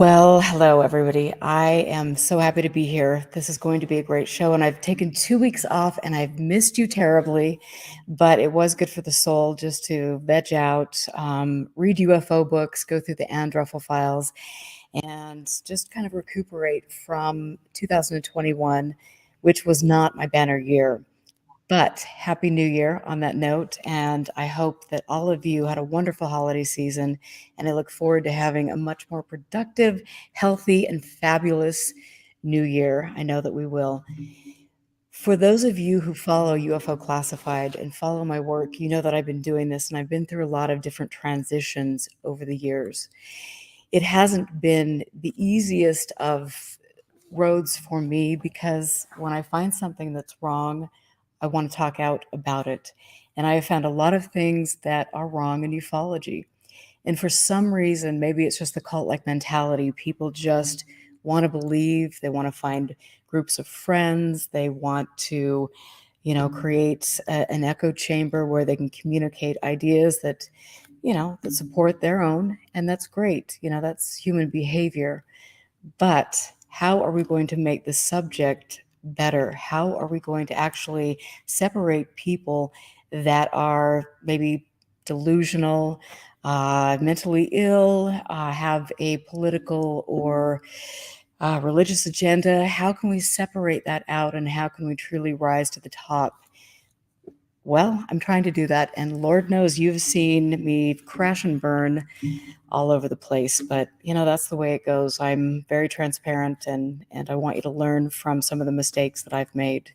Well, hello, everybody. I am so happy to be here. This is going to be a great show, and I've taken 2 weeks off, and I've missed you terribly, but it was good for the soul just to veg out, read UFO books, go through the Andruffle files, and just kind of recuperate from 2021, which was not my banner year. But Happy New Year on that note, and I hope that all of you had a wonderful holiday season, and I look forward to having a much more productive, healthy, and fabulous New Year. I know that we will. For those of you who follow UFO Classified and follow my work, you know that I've been doing this, and I've been through a lot of different transitions over the years. It hasn't been the easiest of roads for me because when I find something that's wrong, I want to talk out about it. And I have found a lot of things that are wrong in ufology. And for some reason, maybe it's just the cult like mentality. People just want to believe, they want to find groups of friends, they want to, create an echo chamber where they can communicate ideas that, that support their own. And that's great. That's human behavior. But how are we going to make the subject better? How are we going to actually separate people that are maybe delusional, mentally ill, have a political or religious agenda? How can we separate that out, and how can we truly rise to the top? Well, I'm trying to do that, and Lord knows you've seen me crash and burn all over the place, but that's the way it goes. I'm very transparent, and I want you to learn from some of the mistakes that I've made.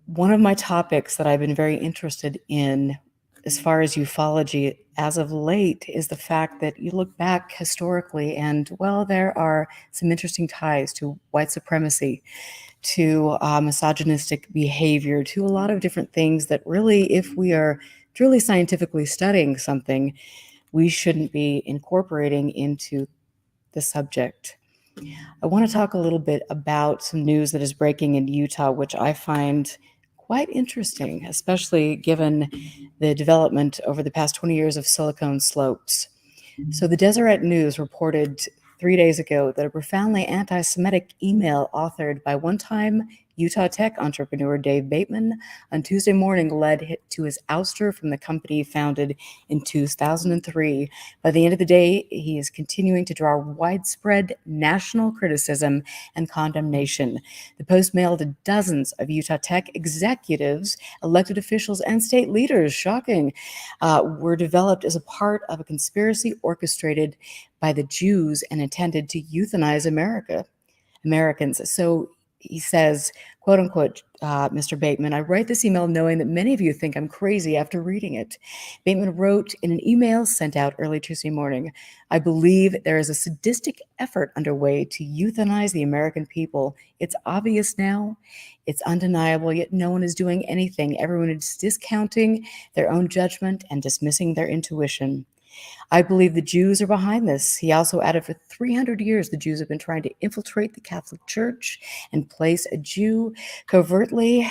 One of my topics that I've been very interested in as far as ufology as of late is the fact that you look back historically and, well, there are some interesting ties to white supremacy, to misogynistic behavior, to a lot of different things that really, if we are truly scientifically studying something, we shouldn't be incorporating into the subject. I want to talk a little bit about some news that is breaking in Utah, which I find quite interesting, especially given the development over the past 20 years of silicone slopes. So the Deseret News reported 3 days ago that a profoundly anti-Semitic email authored by one-time Utah tech entrepreneur Dave Bateman on Tuesday morning led to his ouster from the company founded in 2003. By the end of the day, he is continuing to draw widespread national criticism and condemnation. The post mailed dozens of Utah tech executives, elected officials, and state leaders, shocking, were developed as a part of a conspiracy orchestrated by the Jews and intended to euthanize Americans. So he says, quote unquote, Mr. Bateman, I write this email knowing that many of you think I'm crazy after reading it. Bateman wrote in an email sent out early Tuesday morning, I believe there is a sadistic effort underway to euthanize the American people. It's obvious now. It's undeniable, yet no one is doing anything. Everyone is discounting their own judgment and dismissing their intuition. I believe the Jews are behind this. He also added, for 300 years, the Jews have been trying to infiltrate the Catholic Church and place a Jew covertly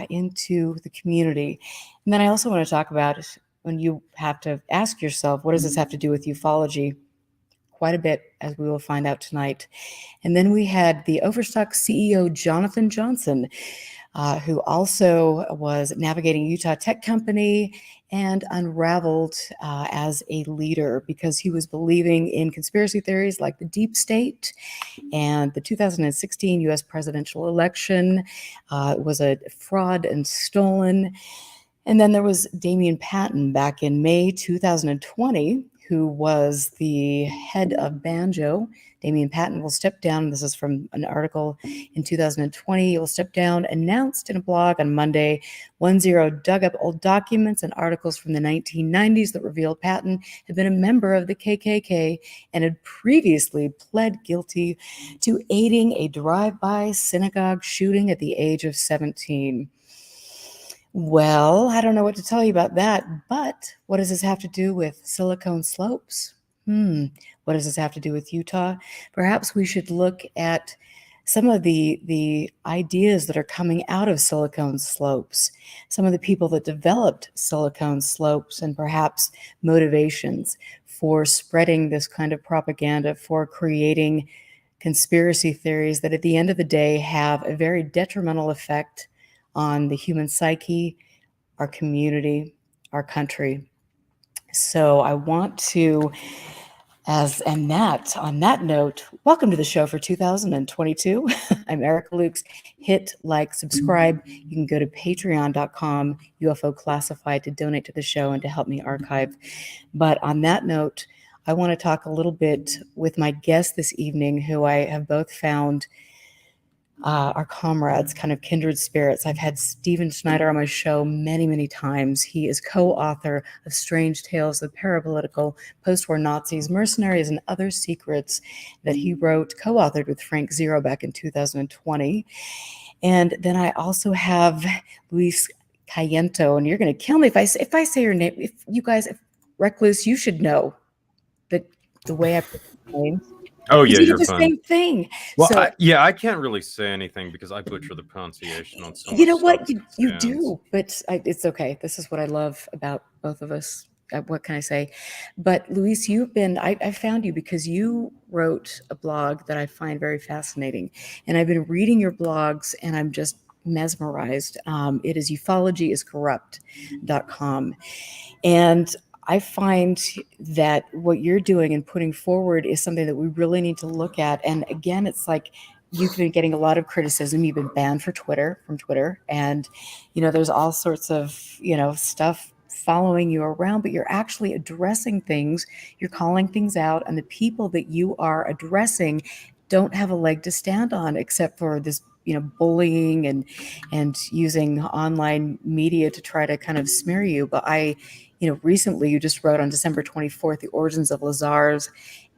into the community. And then I also want to talk about when you have to ask yourself, what does this have to do with ufology? Quite a bit, as we will find out tonight. And then we had the Overstock CEO, Jonathan Johnson, who also was navigating Utah Tech Company and unraveled as a leader because he was believing in conspiracy theories like the deep state and the 2016 U.S. presidential election was a fraud and stolen. And then there was Damian Patton back in May 2020, who was the head of Banjo. Damian Patton will step down. This is from an article in 2020. He will step down, announced in a blog on Monday. 10 dug up old documents and articles from the 1990s that revealed Patton had been a member of the KKK and had previously pled guilty to aiding a drive-by synagogue shooting at the age of 17. Well, I don't know what to tell you about that, but what does this have to do with silicone slopes? What does this have to do with Utah? Perhaps we should look at some of the ideas that are coming out of silicone slopes, some of the people that developed silicone slopes, and perhaps motivations for spreading this kind of propaganda, for creating conspiracy theories that at the end of the day have a very detrimental effect on the human psyche, our community, our country. So I want to, on that note, welcome to the show for 2022. I'm Erica Lukes. Hit like, subscribe. You can go to patreon.com, UFO Classified, to donate to the show and to help me archive. But on that note, I want to talk a little bit with my guest this evening, who I have both found our comrades, kind of kindred spirits. I've had Stephen Snider on my show many, many times. He is co-author of Strange Tales of Parapolitical Post-War Nazis, Mercenaries, and Other Secrets that he wrote, co-authored with Frank Zero back in 2020. And then I also have Luis Cayetano, and you're going to kill me if I say your name. If you guys, Recluse, you should know that the way I put the name. Oh yeah, you you're did the fine. same thing. Well, So I can't really say anything because I butcher the pronunciation on so much. you know what stuff you do, but it's okay. This is what I love about both of us. What can I say? But Luis, I found you because you wrote a blog that I find very fascinating, and I've been reading your blogs, and I'm just mesmerized. It is ufologyiscorrupt.com, and I find that what you're doing and putting forward is something that we really need to look at. And again, it's like you've been getting a lot of criticism. You've been banned from Twitter, and there's all sorts of stuff following you around, but you're actually addressing things. You're calling things out, and the people that you are addressing don't have a leg to stand on except for this bullying and using online media to try to kind of smear you. But recently you just wrote on December 24th, The Origins of Lazar's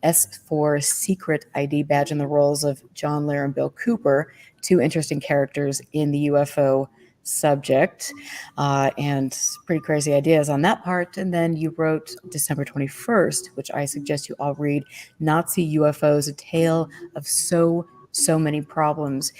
S4 secret ID badge and the roles of John Lear and Bill Cooper, two interesting characters in the UFO subject, and pretty crazy ideas on that part. And then you wrote December 21st, which I suggest you all read, Nazi UFOs, A Tale of So Many Problems.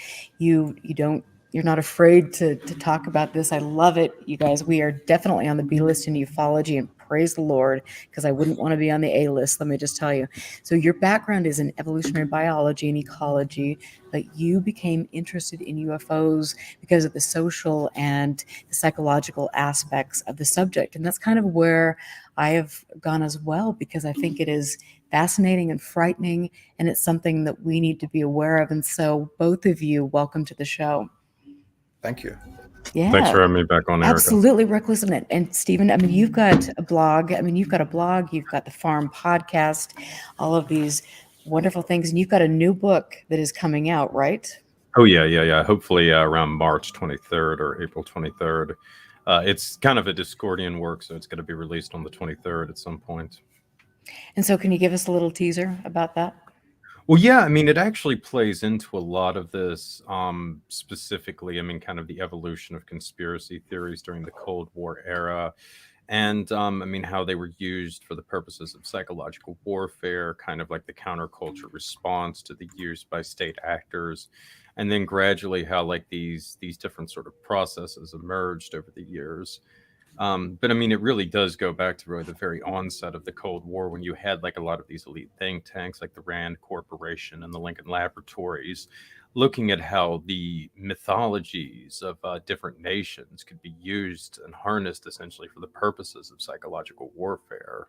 You're not afraid to talk about this. I love it, you guys. We are definitely on the B list in ufology, and praise the Lord, because I wouldn't want to be on the A list, let me just tell you. So your background is in evolutionary biology and ecology, but you became interested in UFOs because of the social and the psychological aspects of the subject. And that's kind of where I have gone as well, because I think it is fascinating and frightening, and it's something that we need to be aware of. And so both of you, welcome to the show. Thank you. Yeah. Thanks for having me back on, Erica. Absolutely, Reckless. And Stephen, you've got a blog. You've got the Farm podcast, all of these wonderful things. And you've got a new book that is coming out, right? Oh, yeah. Hopefully around March 23rd or April 23rd. It's kind of a Discordian work, so it's going to be released on the 23rd at some point. And so can you give us a little teaser about that? Well, yeah, it actually plays into a lot of this, specifically, kind of the evolution of conspiracy theories during the Cold War era, and, how they were used for the purposes of psychological warfare, kind of like the counterculture response to the use by state actors, and then gradually how, like, these different sort of processes emerged over the years. But it really does go back to really the very onset of the Cold War, when you had like a lot of these elite think tanks like the Rand Corporation and the Lincoln Laboratories looking at how the mythologies of different nations could be used and harnessed essentially for the purposes of psychological warfare.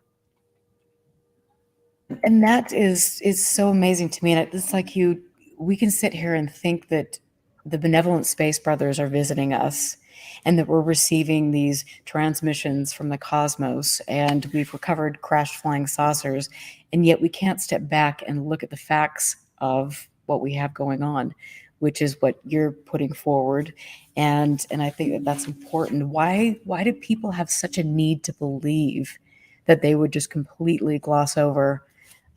And that is so amazing to me. And it's like we can sit here and think that the benevolent space brothers are visiting us, and that we're receiving these transmissions from the cosmos, and we've recovered crashed flying saucers, and yet we can't step back and look at the facts of what we have going on, which is what you're putting forward. And I think that that's important. Why do people have such a need to believe that they would just completely gloss over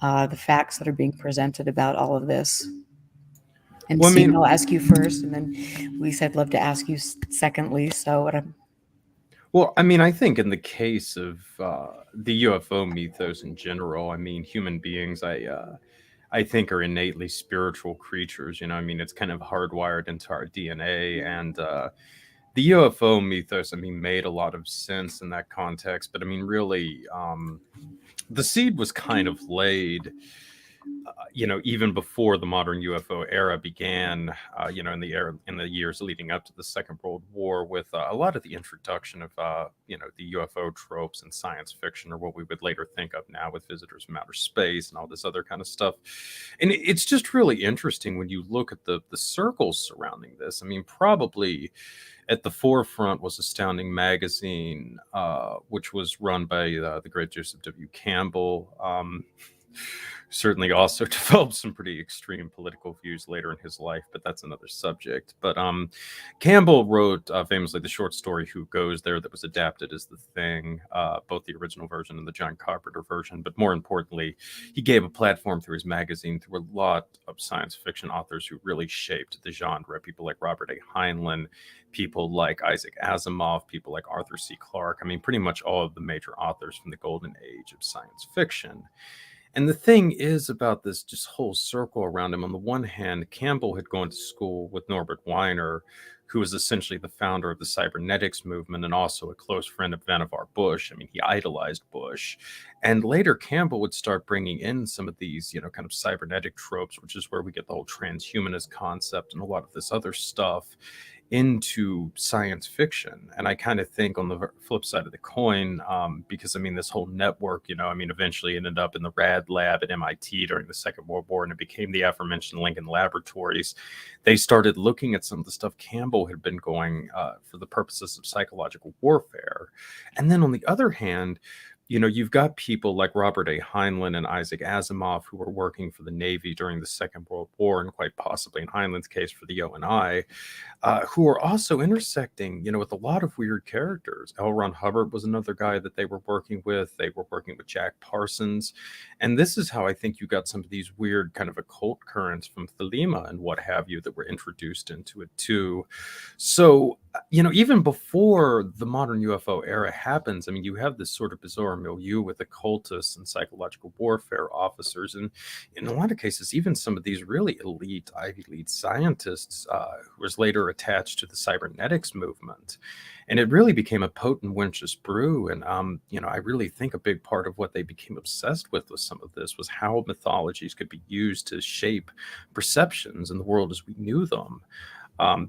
the facts that are being presented about all of this? And well, Stephen, I'll ask you first, and then I'd love to ask you secondly. So, well, I think in the case of the UFO mythos in general, human beings, I I think are innately spiritual creatures. I mean, it's kind of hardwired into our DNA. And the UFO mythos, I mean, made a lot of sense in that context. But I mean, really, the seed was kind of laid, even before the modern UFO era began, in the years leading up to the Second World War, with a lot of the introduction of, the UFO tropes in science fiction, or what we would later think of now with visitors from outer space and all this other kind of stuff. And it's just really interesting when you look at the circles surrounding this. I mean, probably at the forefront was Astounding Magazine, which was run by the great Joseph W. Campbell. Certainly also developed some pretty extreme political views later in his life, but that's another subject. But Campbell wrote famously the short story Who Goes There, that was adapted as The Thing, both the original version and the John Carpenter version. But more importantly, he gave a platform through his magazine through a lot of science fiction authors who really shaped the genre. People like Robert A. Heinlein, people like Isaac Asimov, people like Arthur C. Clarke. I mean, pretty much all of the major authors from the golden age of science fiction. And the thing is about this just whole circle around him. On the one hand, Campbell had gone to school with Norbert Weiner, who was essentially the founder of the cybernetics movement and also a close friend of Vannevar Bush. I mean, he idolized Bush. And later, Campbell would start bringing in some of these, kind of cybernetic tropes, which is where we get the whole transhumanist concept and a lot of this other stuff, into science fiction. And I kind of think on the flip side of the coin, because I mean, this whole network, eventually ended up in the Rad Lab at MIT during the Second World War, and it became the aforementioned Lincoln Laboratories. They started looking at some of the stuff Campbell had been going for the purposes of psychological warfare. And then on the other hand, you've got people like Robert A. Heinlein and Isaac Asimov who were working for the Navy during the Second World War, and quite possibly in Heinlein's case for the ONI, who are also intersecting, with a lot of weird characters. L. Ron Hubbard was another guy that they were working with. They were working with Jack Parsons. And this is how I think you got some of these weird kind of occult currents from Thelema and what have you that were introduced into it too. So, even before the modern UFO era happens, I mean, you have this sort of bizarre milieu with occultists and psychological warfare officers, and in a lot of cases, even some of these really elite Ivy League scientists who was later attached to the cybernetics movement. And it really became a potent Winch's brew. And, I really think a big part of what they became obsessed with some of this was how mythologies could be used to shape perceptions in the world as we knew them.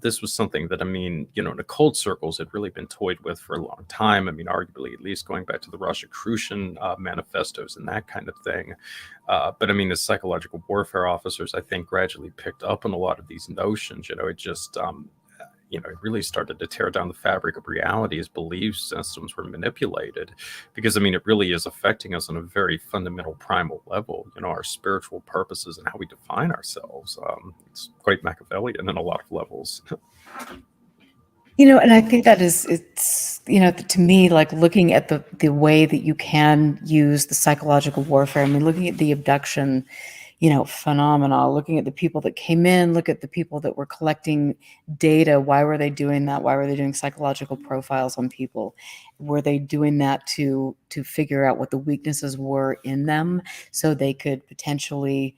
This was something that, I mean, in occult circles had really been toyed with for a long time. I mean, arguably, at least going back to the Rosicrucian manifestos and that kind of thing. But I mean, as psychological warfare officers, I think gradually picked up on a lot of these notions. It just, it really started to tear down the fabric of reality as belief systems were manipulated. Because, I mean, it really is affecting us on a very fundamental primal level, our spiritual purposes and how we define ourselves. It's quite Machiavellian in a lot of levels. And I think it's, to me, like looking at the way that you can use the psychological warfare. I mean, looking at the abduction, phenomena, looking at the people that came in, look at the people that were collecting data. Why were they doing that? Why were they doing psychological profiles on people? Were they doing that to figure out what the weaknesses were in them so they could potentially,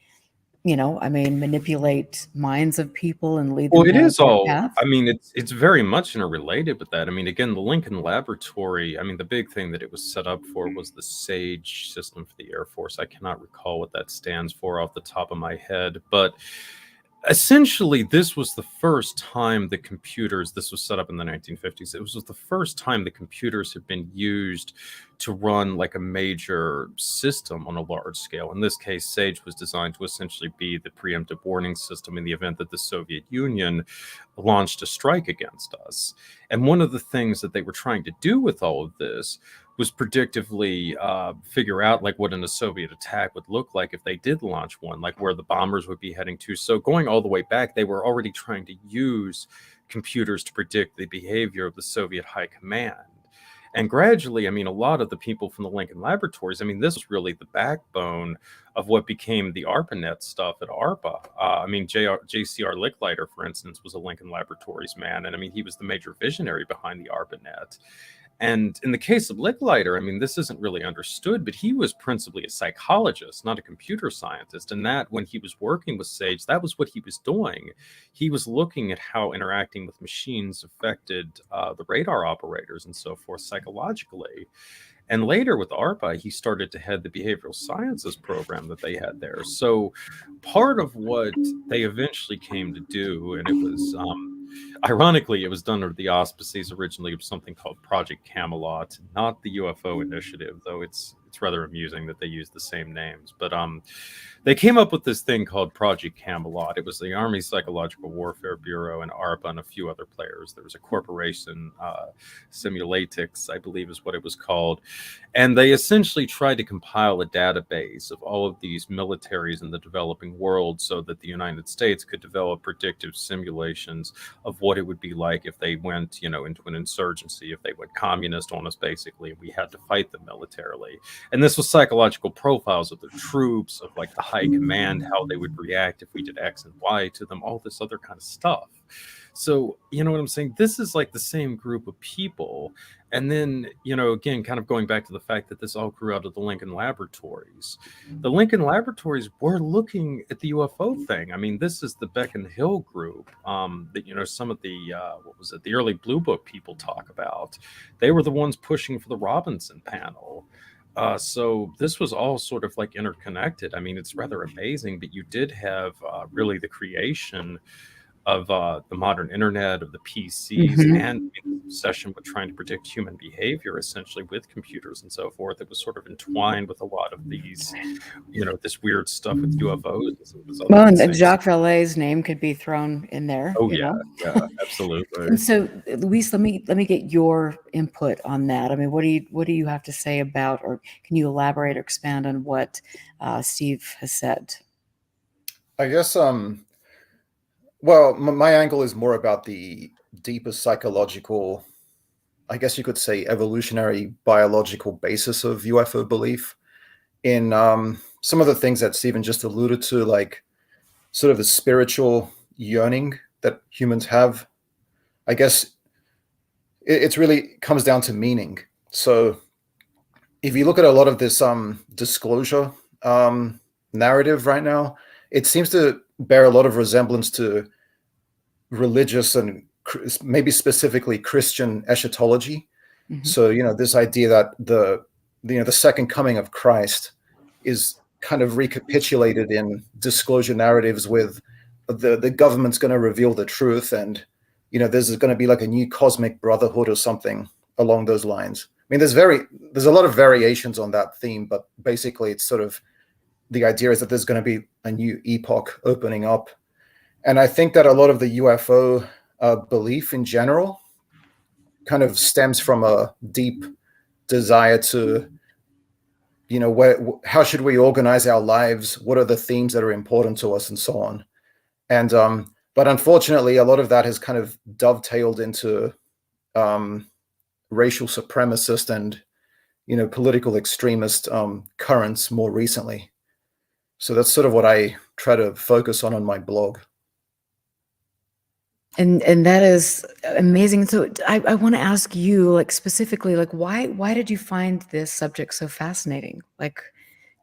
manipulate minds of people and lead them Well, it down a is dark all, path? I mean, it's very much interrelated with that. I mean, again, the Lincoln Laboratory, I mean, the big thing that it was set up for was the SAGE system for the Air Force. I cannot recall what that stands for off the top of my head, but essentially, this was the first time this was set up in the 1950s. It was the first time the computers had been used to run like a major system on a large scale. In this case, SAGE was designed to essentially be the preemptive warning system in the event that the Soviet Union launched a strike against us. And one of the things that they were trying to do with all of this was predictively figure out like what a Soviet attack would look like if they did launch one, like where the bombers would be heading to. So going all the way back, they were already trying to use computers to predict the behavior of the Soviet high command. And gradually, I mean, a lot of the people from the Lincoln Laboratories, I mean, this was really the backbone of what became the ARPANET stuff at ARPA. I mean, JCR Licklider, for instance, was a Lincoln Laboratories man. And I mean, he was the major visionary behind the ARPANET. And in the case of Licklider, I mean, this isn't really understood, but he was principally a psychologist, not a computer scientist. And that when he was working with Sage, that was what he was doing. He was looking at how interacting with machines affected the radar operators and so forth psychologically. And later with ARPA, he started to head the behavioral sciences program that they had there. So part of what they eventually came to do, and it was ironically, it was done under the auspices originally of something called Project Camelot, not the UFO initiative, though it's rather amusing that they use the same names. But they came up with this thing called Project Camelot. It was the Army Psychological Warfare Bureau and ARPA and a few other players. There was a corporation, Simulatics, I believe is what it was called. And they essentially tried to compile a database of all of these militaries in the developing world so that the United States could develop predictive simulations of what it would be like if they went, into an insurgency, if they went communist on us, basically. We had to fight them militarily. And this was psychological profiles of the troops, of like the high command, how they would react if we did X and Y to them, all this other kind of stuff. So, you know what I'm saying? This is like the same group of people. And then, again, kind of going back to the fact that this all grew out of the Lincoln Laboratories. The Lincoln Laboratories were looking at the UFO thing. I mean, this is the Beck and Hill group that, some of the, the early Blue Book people talk about. They were the ones pushing for the Robinson panel. So this was all sort of like interconnected. I mean, it's rather amazing, but you did have really the creation of the modern internet, of the PCs, and the obsession with trying to predict human behavior, essentially with computers and so forth. It was sort of entwined with a lot of these, this weird stuff with UFOs. Well, and Jacques Vallee's name could be thrown in there. Oh yeah, absolutely. And so, Luis, let me get your input on that. I mean, what do you have to say about, or can you elaborate or expand on what Steve has said? I guess well, my angle is more about the deeper psychological, I guess you could say, evolutionary biological basis of UFO belief in some of the things that Stephen just alluded to, like sort of the spiritual yearning that humans have. I guess it's really comes down to meaning. So if you look at a lot of this disclosure narrative right now, it seems to bear a lot of resemblance to religious and maybe specifically Christian eschatology. So, this idea that the second coming of Christ is kind of recapitulated in disclosure narratives with the government's going to reveal the truth, and there's going to be like a new cosmic brotherhood or something along those lines. I mean, there's a lot of variations on that theme, but basically it's sort of the idea is that there's going to be a new epoch opening up. And I think that a lot of the UFO belief in general kind of stems from a deep desire to, how should we organize our lives? What are the themes that are important to us, and so on. And but unfortunately, a lot of that has kind of dovetailed into racial supremacist and political extremist currents more recently. So that's sort of what I try to focus on my blog. And that is amazing. So I want to ask you, like, specifically, like, why did you find this subject so fascinating? Like,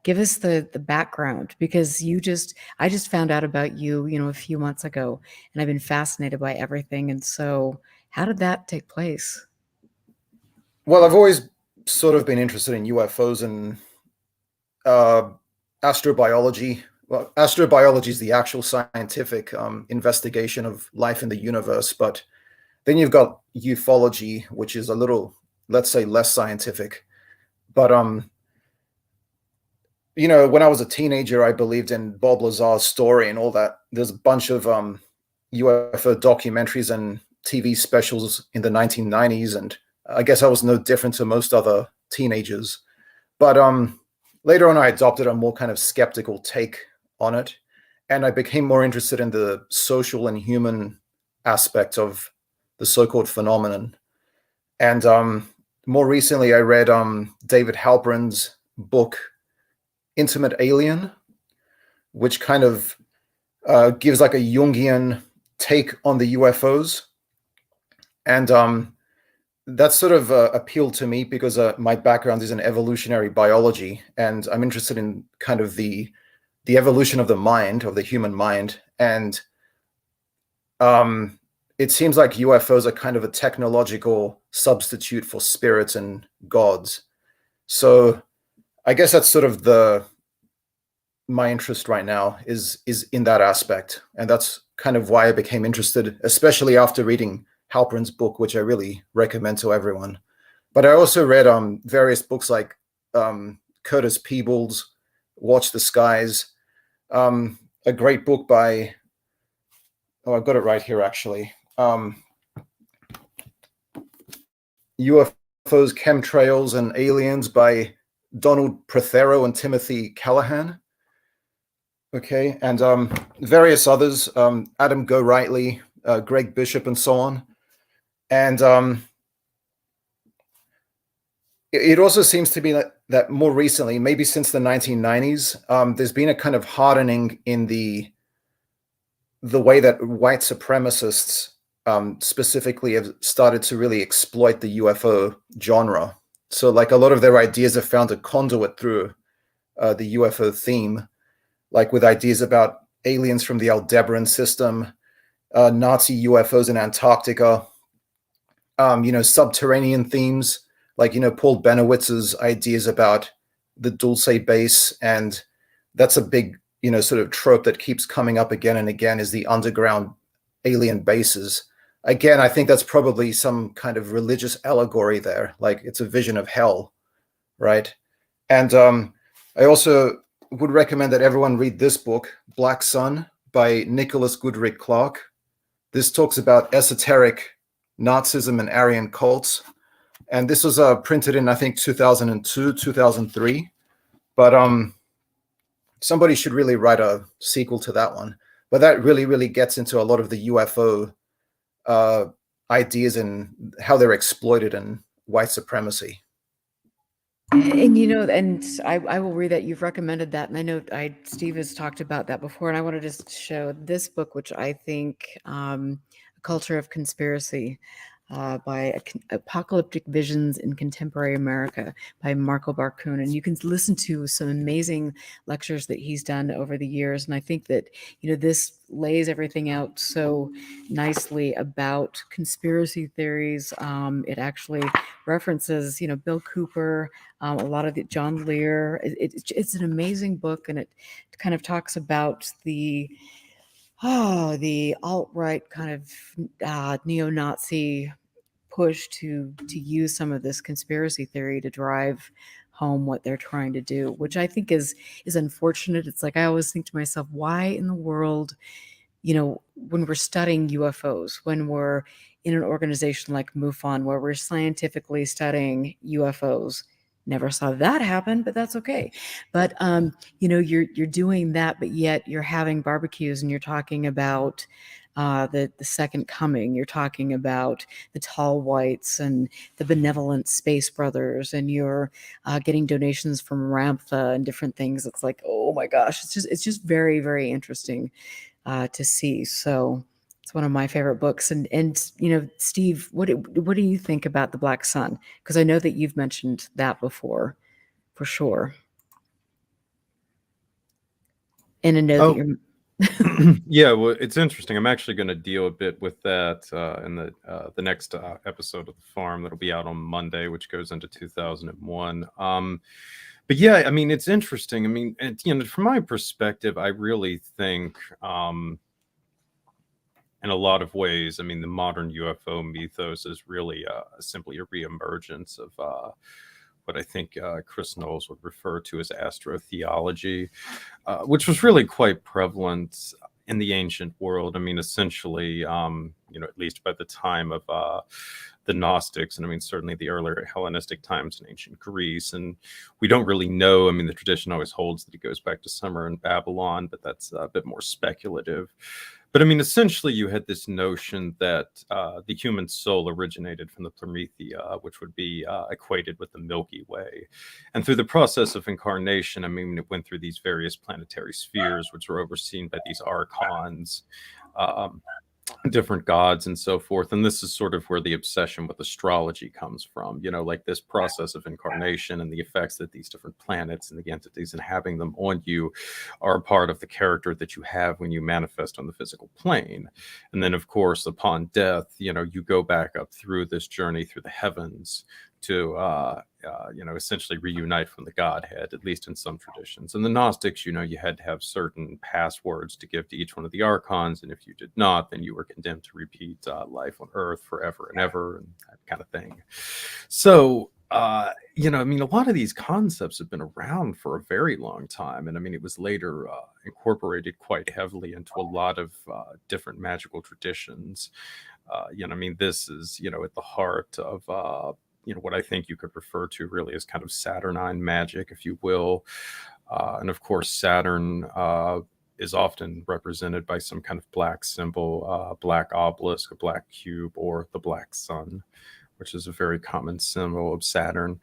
give us the background, because I just found out about you, a few months ago, and I've been fascinated by everything. And so how did that take place? Well, I've always sort of been interested in UFOs and astrobiology. Well, astrobiology is the actual scientific investigation of life in the universe, but then you've got ufology, which is a little, let's say, less scientific. But when I was a teenager, I believed in Bob Lazar's story and all that. There's a bunch of UFO documentaries and TV specials in the 1990s, and I guess I was no different to most other teenagers. But later on, I adopted a more kind of skeptical take on it, and I became more interested in the social and human aspect of the so-called phenomenon. And more recently, I read David Halperin's book, Intimate Alien, which kind of gives like a Jungian take on the UFOs. And that sort of appealed to me because my background is in evolutionary biology, and I'm interested in kind of the evolution of the mind, of the human mind. And it seems like UFOs are kind of a technological substitute for spirits and gods. So I guess that's sort of my interest right now is in that aspect. And that's kind of why I became interested, especially after reading Halperin's book, which I really recommend to everyone. But I also read various books like Curtis Peebles' Watch the Skies, a great book by, oh, I've got it right here actually, UFOs, Chemtrails, and Aliens by Donald Prothero and Timothy Callahan. Okay, and various others, Adam Gorightly, Greg Bishop, and so on. And it also seems to be that more recently, maybe since the 1990s, there's been a kind of hardening in the way that white supremacists specifically have started to really exploit the UFO genre. So like a lot of their ideas have found a conduit through the UFO theme, like with ideas about aliens from the Aldebaran system, Nazi UFOs in Antarctica, subterranean themes, like, Paul Benowitz's ideas about the Dulce base. And that's a big, sort of trope that keeps coming up again and again, is the underground alien bases. Again, I think that's probably some kind of religious allegory there. Like it's a vision of hell, right? And I also would recommend that everyone read this book, Black Sun by Nicholas Goodrick Clark. This talks about esoteric Nazism and Aryan cults. And this was printed in, I think, 2002, 2003. But somebody should really write a sequel to that one. But that really, really gets into a lot of the UFO ideas and how they're exploited in white supremacy. And and I will read that. You've recommended that, and I know Steve has talked about that before. And I want to just show this book, which I think, A Culture of Conspiracy, by Apocalyptic Visions in Contemporary America by Marco Barcun. And you can listen to some amazing lectures that he's done over the years. And I think that, this lays everything out so nicely about conspiracy theories. It actually references, Bill Cooper, a lot of it, John Lear. It's an amazing book, and it kind of talks about the alt-right kind of neo-Nazi push to use some of this conspiracy theory to drive home what they're trying to do, which I think is unfortunate. It's like I always think to myself, why in the world, when we're studying UFOs, when we're in an organization like MUFON, where we're scientifically studying UFOs, never saw that happen, but that's okay. But you're doing that, but yet you're having barbecues and you're talking about the second coming. You're talking about the tall whites and the benevolent space brothers, and you're getting donations from Ramtha and different things. It's like, oh my gosh, it's just very, very interesting to see. So it's one of my favorite books. And Steve, what do you think about The Black Sun? Because I know that you've mentioned that before, for sure. And I know that you're. Yeah, well, it's interesting. I'm actually going to deal a bit with that in the next episode of The Farm that'll be out on Monday, which goes into 2001. But yeah, I mean, it's interesting. I mean, from my perspective, I really think, in a lot of ways, I mean, the modern UFO mythos is really simply a reemergence of what I think Chris Knowles would refer to as astrotheology, which was really quite prevalent in the ancient world. I mean, essentially, at least by the time of the Gnostics, and I mean, certainly the earlier Hellenistic times in ancient Greece. And we don't really know. I mean, the tradition always holds that it goes back to somewhere in Babylon, but that's a bit more speculative. But I mean, essentially, you had this notion that the human soul originated from the Promethea, which would be equated with the Milky Way. And through the process of incarnation, I mean, it went through these various planetary spheres, which were overseen by these archons. different gods and so forth. And this is sort of where the obsession with astrology comes from, you know, like this process of incarnation and the effects that these different planets and the entities inhabiting them on you are a part of the character that you have when you manifest on the physical plane. And then, of course, upon death, you know, you go back up through this journey through the heavens to you know, essentially reunite from the Godhead, at least in some traditions. And the Gnostics, you know, you had to have certain passwords to give to each one of the archons, and if you did not, then you were condemned to repeat life on Earth forever and ever, and that kind of thing. So, you know, I mean, a lot of these concepts have been around for a very long time, and I mean, it was later incorporated quite heavily into a lot of different magical traditions. You know, I mean, this is, you know, at the heart of you know, what I think you could refer to really as kind of Saturnine magic, if you will. And of course, Saturn is often represented by some kind of black symbol, black obelisk, a black cube, or the black sun, which is a very common symbol of Saturn.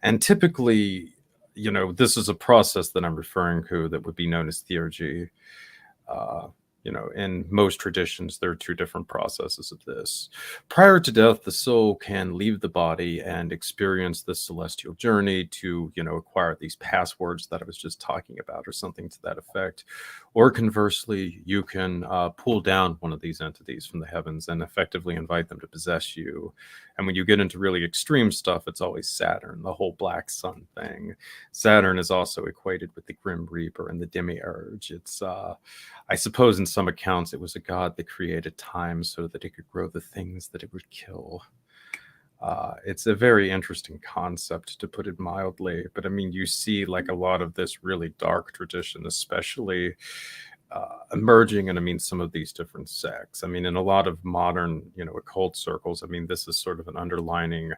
And typically, you know, this is a process that I'm referring to that would be known as theurgy. You know, in most traditions, there are two different processes of this. Prior to death, the soul can leave the body and experience the celestial journey to, you know, acquire these passwords that I was just talking about, or something to that effect. Or conversely, you can pull down one of these entities from the heavens and effectively invite them to possess you. And when you get into really extreme stuff, it's always Saturn, the whole black sun thing. Saturn is also equated with the Grim Reaper and the Demiurge. It's, I suppose in some accounts, it was a god that created time so that it could grow the things that it would kill. It's a very interesting concept, to put it mildly. But I mean, you see like a lot of this really dark tradition, especially emerging, and I mean, some of these different sects. I mean, in a lot of modern, you know, occult circles, I mean, this is sort of an underlining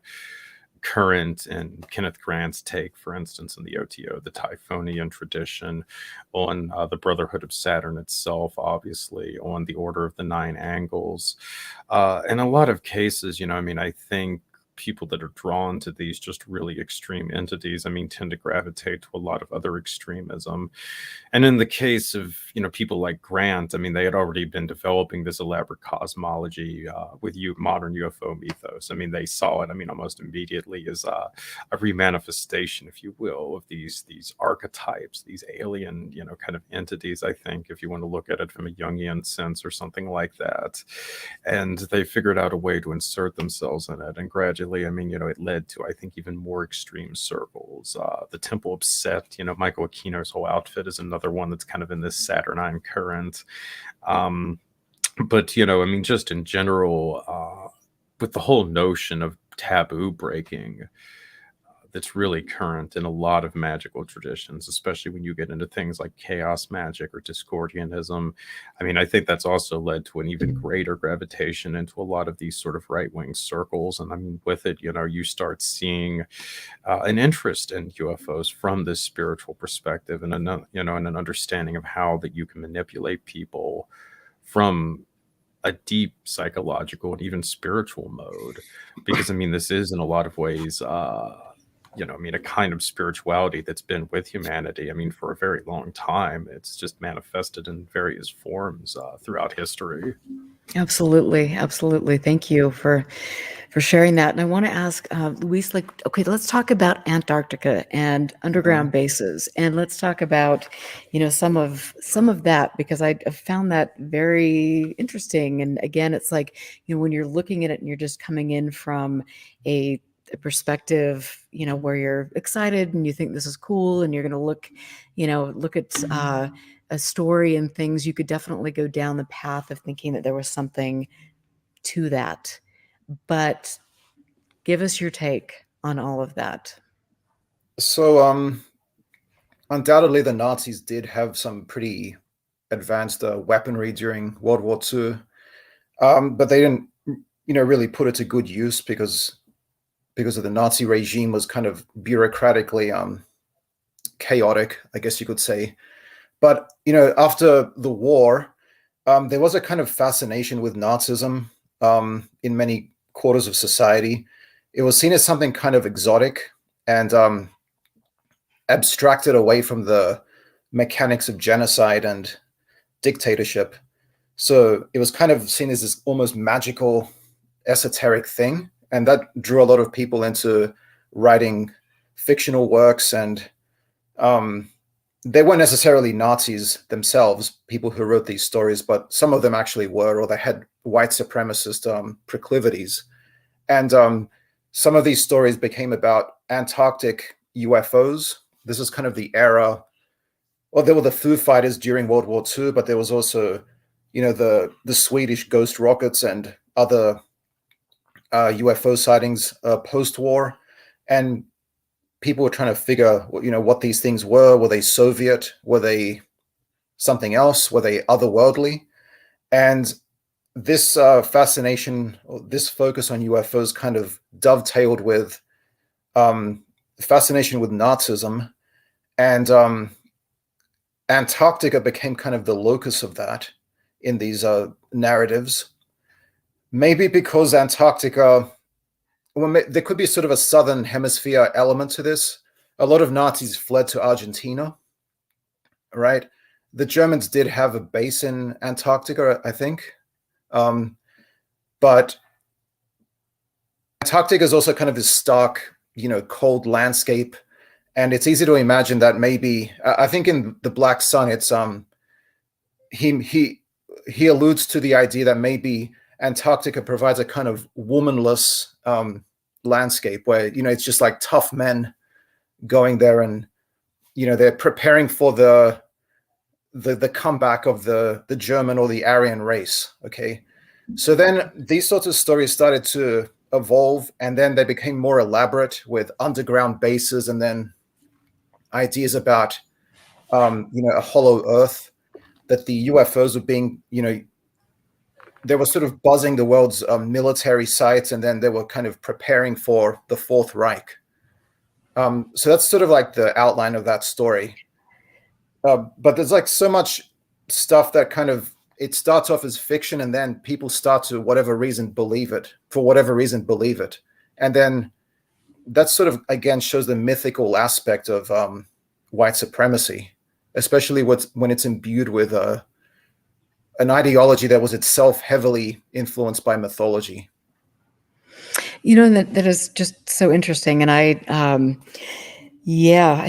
current in Kenneth Grant's take, for instance, in the OTO, the Typhonian tradition, on the Brotherhood of Saturn itself, obviously, on the Order of the Nine Angles. In a lot of cases, you know, I mean, I think people that are drawn to these just really extreme entities, I mean, tend to gravitate to a lot of other extremism. And in the case of, you know, people like Grant, I mean, they had already been developing this elaborate cosmology with modern UFO mythos. I mean, they saw it, I mean, almost immediately as a remanifestation, if you will, of these archetypes, these alien, you know, kind of entities, I think, if you want to look at it from a Jungian sense or something like that. And they figured out a way to insert themselves in it. And gradually, I mean, you know, it led to, I think, even more extreme circles. The Temple of Set, you know, Michael Aquino's whole outfit is another one that's kind of in this Saturnine current. But, you know, I mean, just in general, with the whole notion of taboo breaking, that's really current in a lot of magical traditions, especially when you get into things like chaos magic or Discordianism. I mean, I think that's also led to an even greater gravitation into a lot of these sort of right-wing circles. And I mean, with it, you know, you start seeing an interest in UFOs from this spiritual perspective, and you know, and an understanding of how that you can manipulate people from a deep psychological and even spiritual mode. Because I mean, this is in a lot of ways, you know, I mean, a kind of spirituality that's been with humanity, I mean, for a very long time. It's just manifested in various forms throughout history. Absolutely, absolutely. Thank you for sharing that. And I want to ask Luis, like, okay, let's talk about Antarctica and underground bases, and let's talk about, you know, some of that, because I found that very interesting. And again, it's like, you know, when you're looking at it and you're just coming in from a perspective, you know, where you're excited and you think this is cool, and you're going to look at a story and things, you could definitely go down the path of thinking that there was something to that. But give us your take on all of that. So, undoubtedly, the Nazis did have some pretty advanced weaponry during World War II, but they didn't, you know, really put it to good use because of the Nazi regime was kind of bureaucratically chaotic, I guess you could say. But, you know, after the war, there was a kind of fascination with Nazism in many quarters of society. It was seen as something kind of exotic and abstracted away from the mechanics of genocide and dictatorship. So it was kind of seen as this almost magical, esoteric thing. And that drew a lot of people into writing fictional works. And they weren't necessarily Nazis themselves, people who wrote these stories, but some of them actually were, or they had white supremacist proclivities. And some of these stories became about Antarctic UFOs. This is kind of the era. Well, there were the Foo Fighters during World War II, but there was also, the Swedish ghost rockets and other UFO sightings post-war. And people were trying to figure, what these things were. Were they Soviet? Were they something else? Were they otherworldly? And this fascination, or this focus on UFOs kind of dovetailed with fascination with Nazism. And Antarctica became kind of the locus of that in these narratives. Maybe because Antarctica, well, there could be sort of a southern hemisphere element to this. A lot of Nazis fled to Argentina, right? The Germans did have a base in Antarctica, I think. But Antarctica is also kind of this stark, cold landscape. And it's easy to imagine that maybe, I think in The Black Sun, it's he alludes to the idea that maybe Antarctica provides a kind of womanless landscape where, it's just like tough men going there, and, they're preparing for the comeback of the German or the Aryan race. Okay. So then these sorts of stories started to evolve, and then they became more elaborate with underground bases, and then ideas about, a hollow earth, that the UFOs were being, they were sort of buzzing the world's military sites, and then they were kind of preparing for the Fourth Reich. So that's sort of like the outline of that story. But there's like so much stuff that kind of, it starts off as fiction, and then people start to, for whatever reason, believe it. And then that sort of, again, shows the mythical aspect of white supremacy, especially when it's imbued with an ideology that was itself heavily influenced by mythology. And that is just so interesting. And I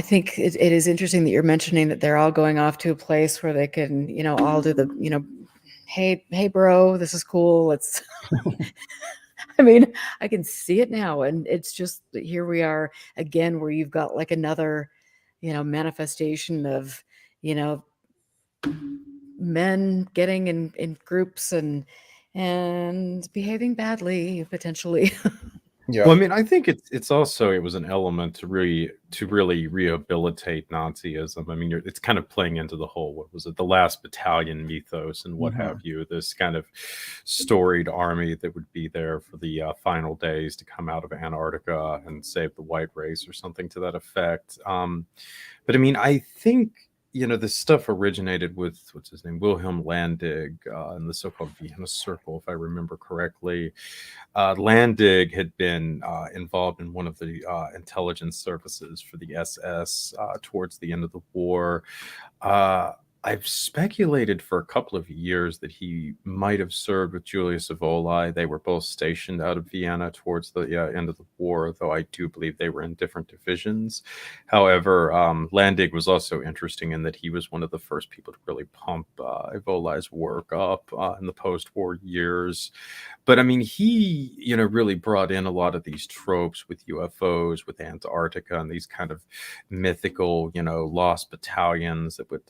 think it is interesting that you're mentioning that they're all going off to a place where they can, all do the, hey, bro, this is cool. Let's, I mean, I can see it now. And it's just, here we are again, where you've got like another, manifestation of, men getting in groups and behaving badly, potentially. Yeah. Well, I mean, I think it was an element to really rehabilitate Nazism. I mean, it's kind of playing into the whole, what was it, the last battalion mythos and what have you, this kind of storied army that would be there for the final days to come out of Antarctica and save the white race or something to that effect. But I mean, I think, this stuff originated with, what's his name, Wilhelm Landig, in the so-called Vienna Circle, if I remember correctly. Landig had been involved in one of the intelligence services for the SS towards the end of the war. I've speculated for a couple of years that he might have served with Julius Evola. They were both stationed out of Vienna towards the end of the war, though I do believe they were in different divisions. However, Landig was also interesting in that he was one of the first people to really pump Evola's work up in the post-war years. But I mean, he, really brought in a lot of these tropes with UFOs, with Antarctica, and these kind of mythical, lost battalions that would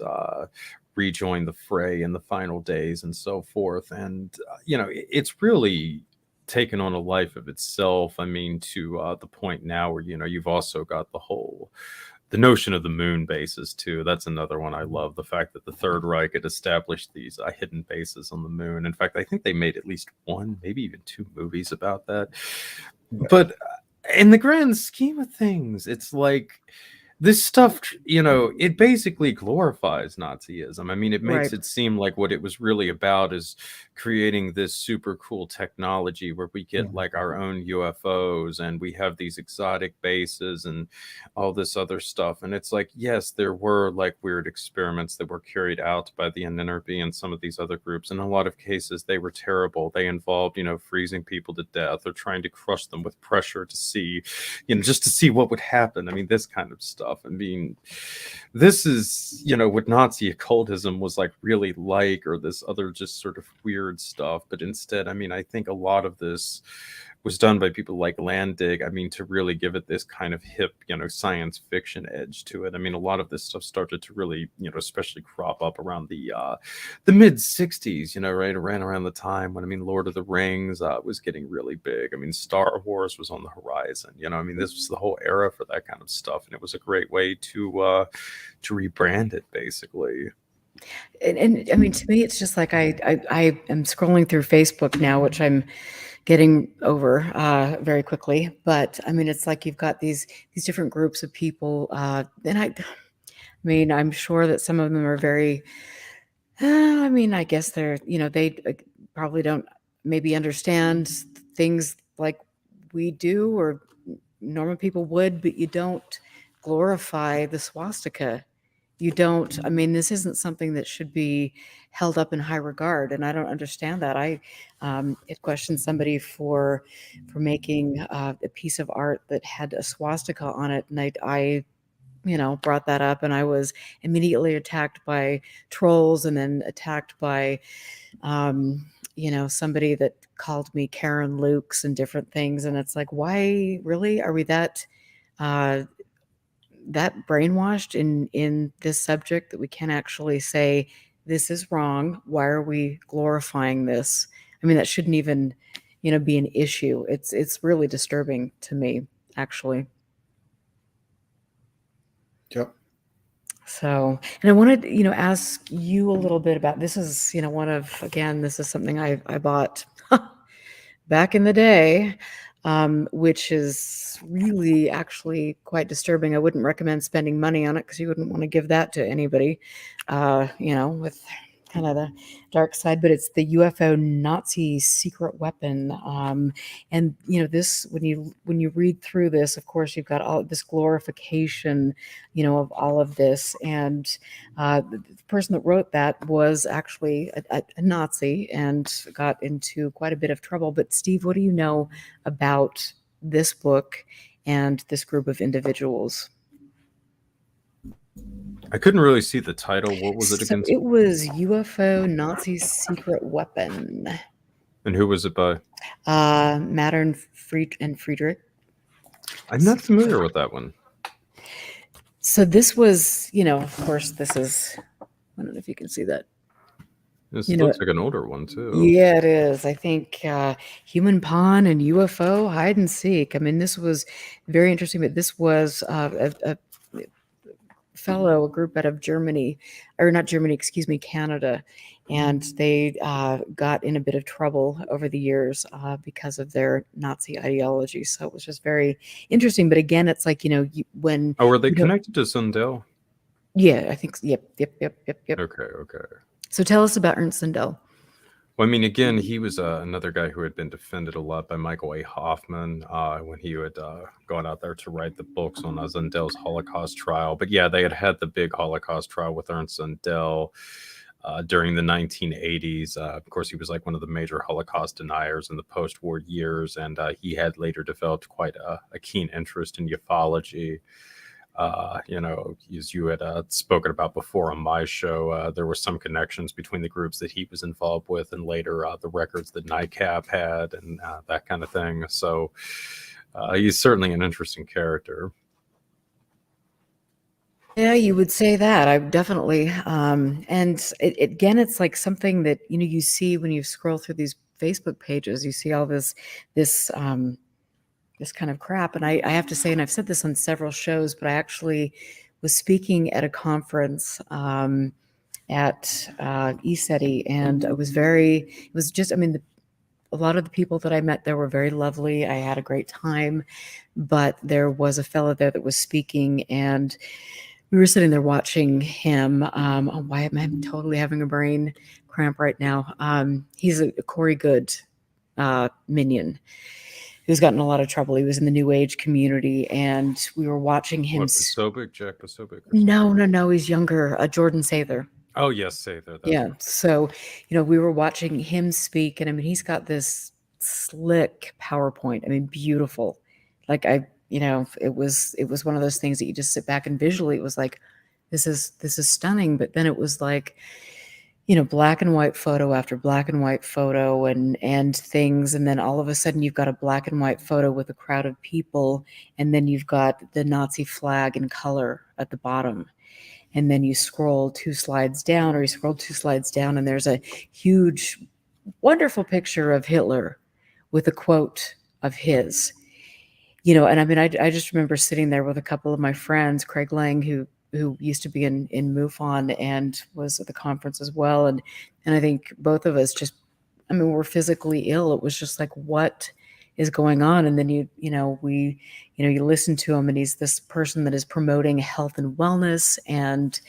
rejoin the fray in the final days and so forth. And, it's really taken on a life of itself. I mean, to the point now where, you've also got the notion of the moon bases too. That's another one I love. The fact that the Third Reich had established these hidden bases on the moon. In fact, I think they made at least one, maybe even two movies about that. Yeah. But in the grand scheme of things, it's like, this stuff, it basically glorifies Nazism. I mean, it makes Right. it seem like what it was really about is creating this super cool technology where we get like our own UFOs and we have these exotic bases and all this other stuff. And it's like, yes, there were like weird experiments that were carried out by the NNRB and some of these other groups. In a lot of cases, they were terrible. They involved, freezing people to death or trying to crush them with pressure to see, just to see what would happen. I mean, this kind of stuff. I mean, this is, what Nazi occultism was like really like, or this other just sort of weird stuff. But instead, I mean, I think a lot of this was done by people like Landig. I mean, to really give it this kind of hip, science fiction edge to it. I mean, a lot of this stuff started to really, especially crop up around the mid '60s. Right around the time when, I mean, Lord of the Rings was getting really big. I mean, Star Wars was on the horizon. I mean, this was the whole era for that kind of stuff, and it was a great way to rebrand it, basically. And I mean, to me, it's just like I am scrolling through Facebook now, which I'm getting over very quickly. But I mean, it's like you've got these different groups of people, and I mean, I'm sure that some of them are very. I mean, I guess they're they probably don't maybe understand things like we do or normal people would, but you don't glorify the swastika. You don't. I mean, this isn't something that should be held up in high regard, and I don't understand that. I had questioned somebody for making a piece of art that had a swastika on it, and I brought that up, and I was immediately attacked by trolls, and then attacked by somebody that called me Karen Lukes and different things, and it's like, why really are we that brainwashed in this subject that we can't actually say this is wrong? Why are we glorifying this? I mean, that shouldn't even be an issue. It's really disturbing to me, actually. Yep. So, and I wanted ask you a little bit about this. Is this is something I bought back in the day, which is really actually quite disturbing. I wouldn't recommend spending money on it because you wouldn't want to give that to anybody, with kind of the dark side. But it's the UFO Nazi secret weapon, and this when you read through this, of course, you've got all this glorification, of all of this, and the person that wrote that was actually a Nazi and got into quite a bit of trouble. But Steve, what do you know about this book and this group of individuals? I couldn't really see the title. What was it So against? it was UFO Nazi secret weapon. And who was it by? Matter and Friedrich. I'm not familiar with that one. So this was, of course, this is, I don't know if you can see that. This looks like an older one, too. Yeah, it is. I think Human Pawn and UFO Hide and Seek. I mean, this was very interesting, but this was a group out of Germany, or not Germany, excuse me, Canada. And they got in a bit of trouble over the years because of their Nazi ideology. So it was just very interesting. But again, it's like, when... Oh, were they connected to Sundell? Yeah, I think, yep. Okay. So tell us about Ernst Sundell. Well, I mean, again, he was another guy who had been defended a lot by Michael A. Hoffman when he had gone out there to write the books on Sundell's Holocaust trial. But yeah, they had the big Holocaust trial with Ernst Sundell during the 1980s. Of course, he was like one of the major Holocaust deniers in the post-war years, and he had later developed quite a keen interest in ufology. As you had spoken about before on my show, there were some connections between the groups that he was involved with and later the records that NICAP had and that kind of thing. So he's certainly an interesting character. Yeah, you would say that. I definitely. And again, it's like something that, you see when you scroll through these Facebook pages, you see all this kind of crap. And I have to say, and I've said this on several shows, but I actually was speaking at a conference at ESETI, and it was just, I mean, a lot of the people that I met there were very lovely. I had a great time, but there was a fellow there that was speaking, and we were sitting there watching him. Oh, why am I totally having a brain cramp right now? He's a Corey Good minion who's gotten in a lot of trouble. He was in the New Age community, and we were watching him. What, Posobiec? Jack Posobiec? No, he's younger. Jordan Sather. Oh, yes, Sather. Yeah. Right. So, we were watching him speak, and I mean, he's got this slick PowerPoint. I mean, beautiful. Like it was one of those things that you just sit back and visually, it was like, this is stunning. But then it was like, black and white photo after black and white photo and things. And then all of a sudden you've got a black and white photo with a crowd of people. And then you've got the Nazi flag in color at the bottom. And then you scroll 2 slides down, or you scroll 2 slides down, and there's a huge, wonderful picture of Hitler with a quote of his. And I mean, I just remember sitting there with a couple of my friends, Craig Lang, who used to be in MUFON and was at the conference as well. And I think both of us just, I mean, we're physically ill. It was just like, what is going on? And then you listen to him, and he's this person that is promoting health and wellness and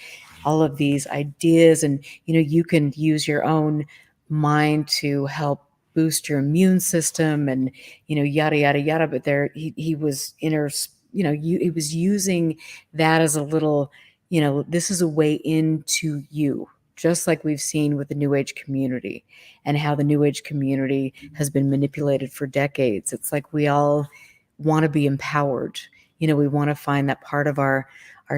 all of these ideas. And, you can use your own mind to help boost your immune system and, yada, yada, yada. But he was he was using that as a little, this is a way into you, just like we've seen with the New Age community and how the New Age community has been manipulated for decades. It's like we all want to be empowered. We want to find that part of our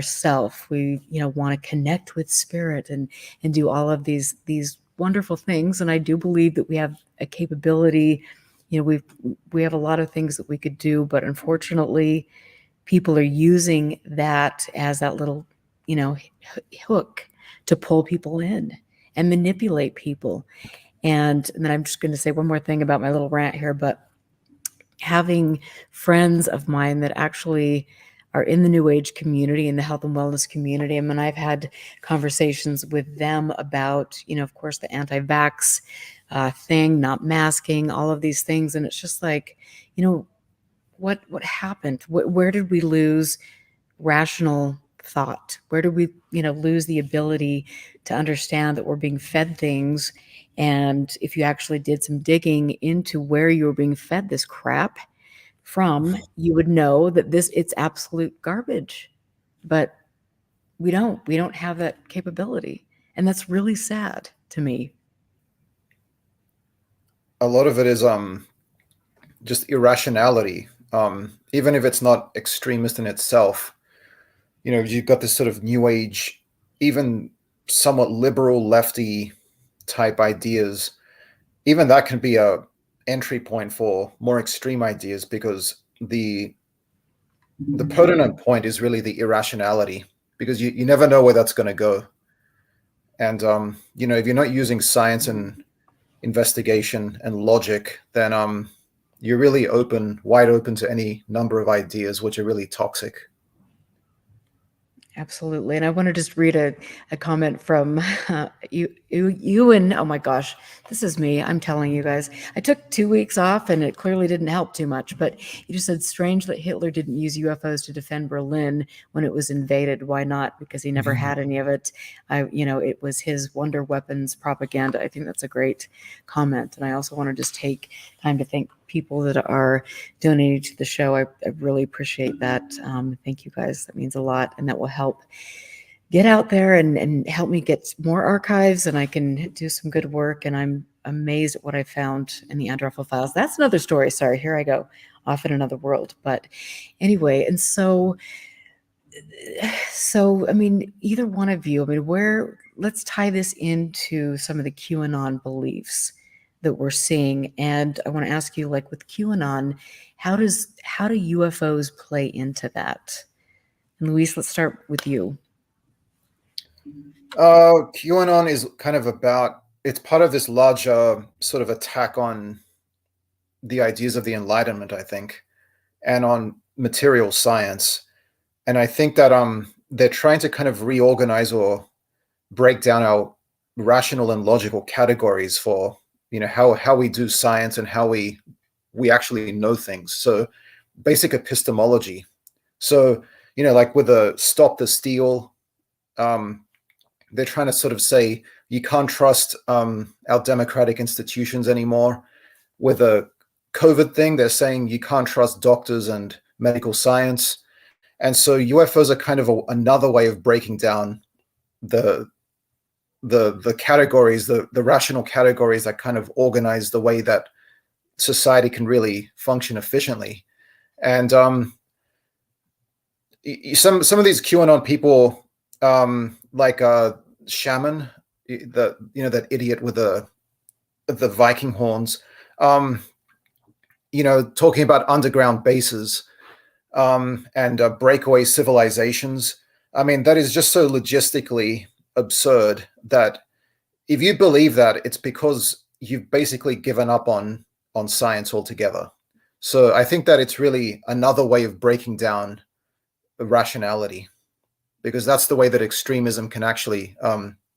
self. We, want to connect with spirit and do all of these wonderful things. And I do believe that we have a capability. We have a lot of things that we could do, but unfortunately, people are using that as that little, hook to pull people in and manipulate people. And then I'm just going to say one more thing about my little rant here, but having friends of mine that actually are in the New Age community, in the health and wellness community. I mean, I've had conversations with them about, of course, the anti-vax thing, not masking, all of these things. And it's just like, what happened? Where did we lose rational thought? Where did we, lose the ability to understand that we're being fed things? And if you actually did some digging into where you were being fed this crap from, you would know that it's absolute garbage. But we don't have that capability. And that's really sad to me. A lot of it is just irrationality. Even if it's not extremist in itself, you've got this sort of New Age, even somewhat liberal lefty type ideas. Even that can be a entry point for more extreme ideas, because the pertinent point is really the irrationality, because you never know where that's going to go. And if you're not using science and investigation and logic, then you're really wide open to any number of ideas which are really toxic. Absolutely. And I want to just read a comment from you and, oh my gosh, this is me. I'm telling you guys, I took 2 weeks off and it clearly didn't help too much, but you just said, strange that Hitler didn't use UFOs to defend Berlin when it was invaded. Why not? Because he never had any of it. It was his wonder weapons propaganda. I think that's a great comment. And I also want to just take time to thank people that are donating to the show. I really appreciate that. Thank you guys. That means a lot, and that will help get out there and help me get more archives, and I can do some good work. And I'm amazed at what I found in the Androphil files. That's another story. Sorry, here I go off in another world. But anyway, and so I mean, either one of you, I mean, let's tie this into some of the QAnon beliefs that we're seeing. And I want to ask you, like with QAnon, how do UFOs play into that? And Luis, let's start with you. QAnon is kind of it's part of this larger sort of attack on the ideas of the Enlightenment, I think, and on material science. And I think that they're trying to kind of reorganize or break down our rational and logical categories for how we do science and how we actually know things. So basic epistemology. So like with the stop the steal, they're trying to sort of say you can't trust our democratic institutions anymore. With a COVID thing, they're saying you can't trust doctors and medical science. And so UFOs are kind of another way of breaking down the categories, the rational categories that kind of organize the way that society can really function efficiently. And some of these QAnon people, like Shaman, that idiot with the Viking horns, talking about underground bases and breakaway civilizations. I mean, that is just so logistically absurd that if you believe that, it's because you've basically given up on science altogether. So I think that it's really another way of breaking down rationality, because that's the way that extremism can actually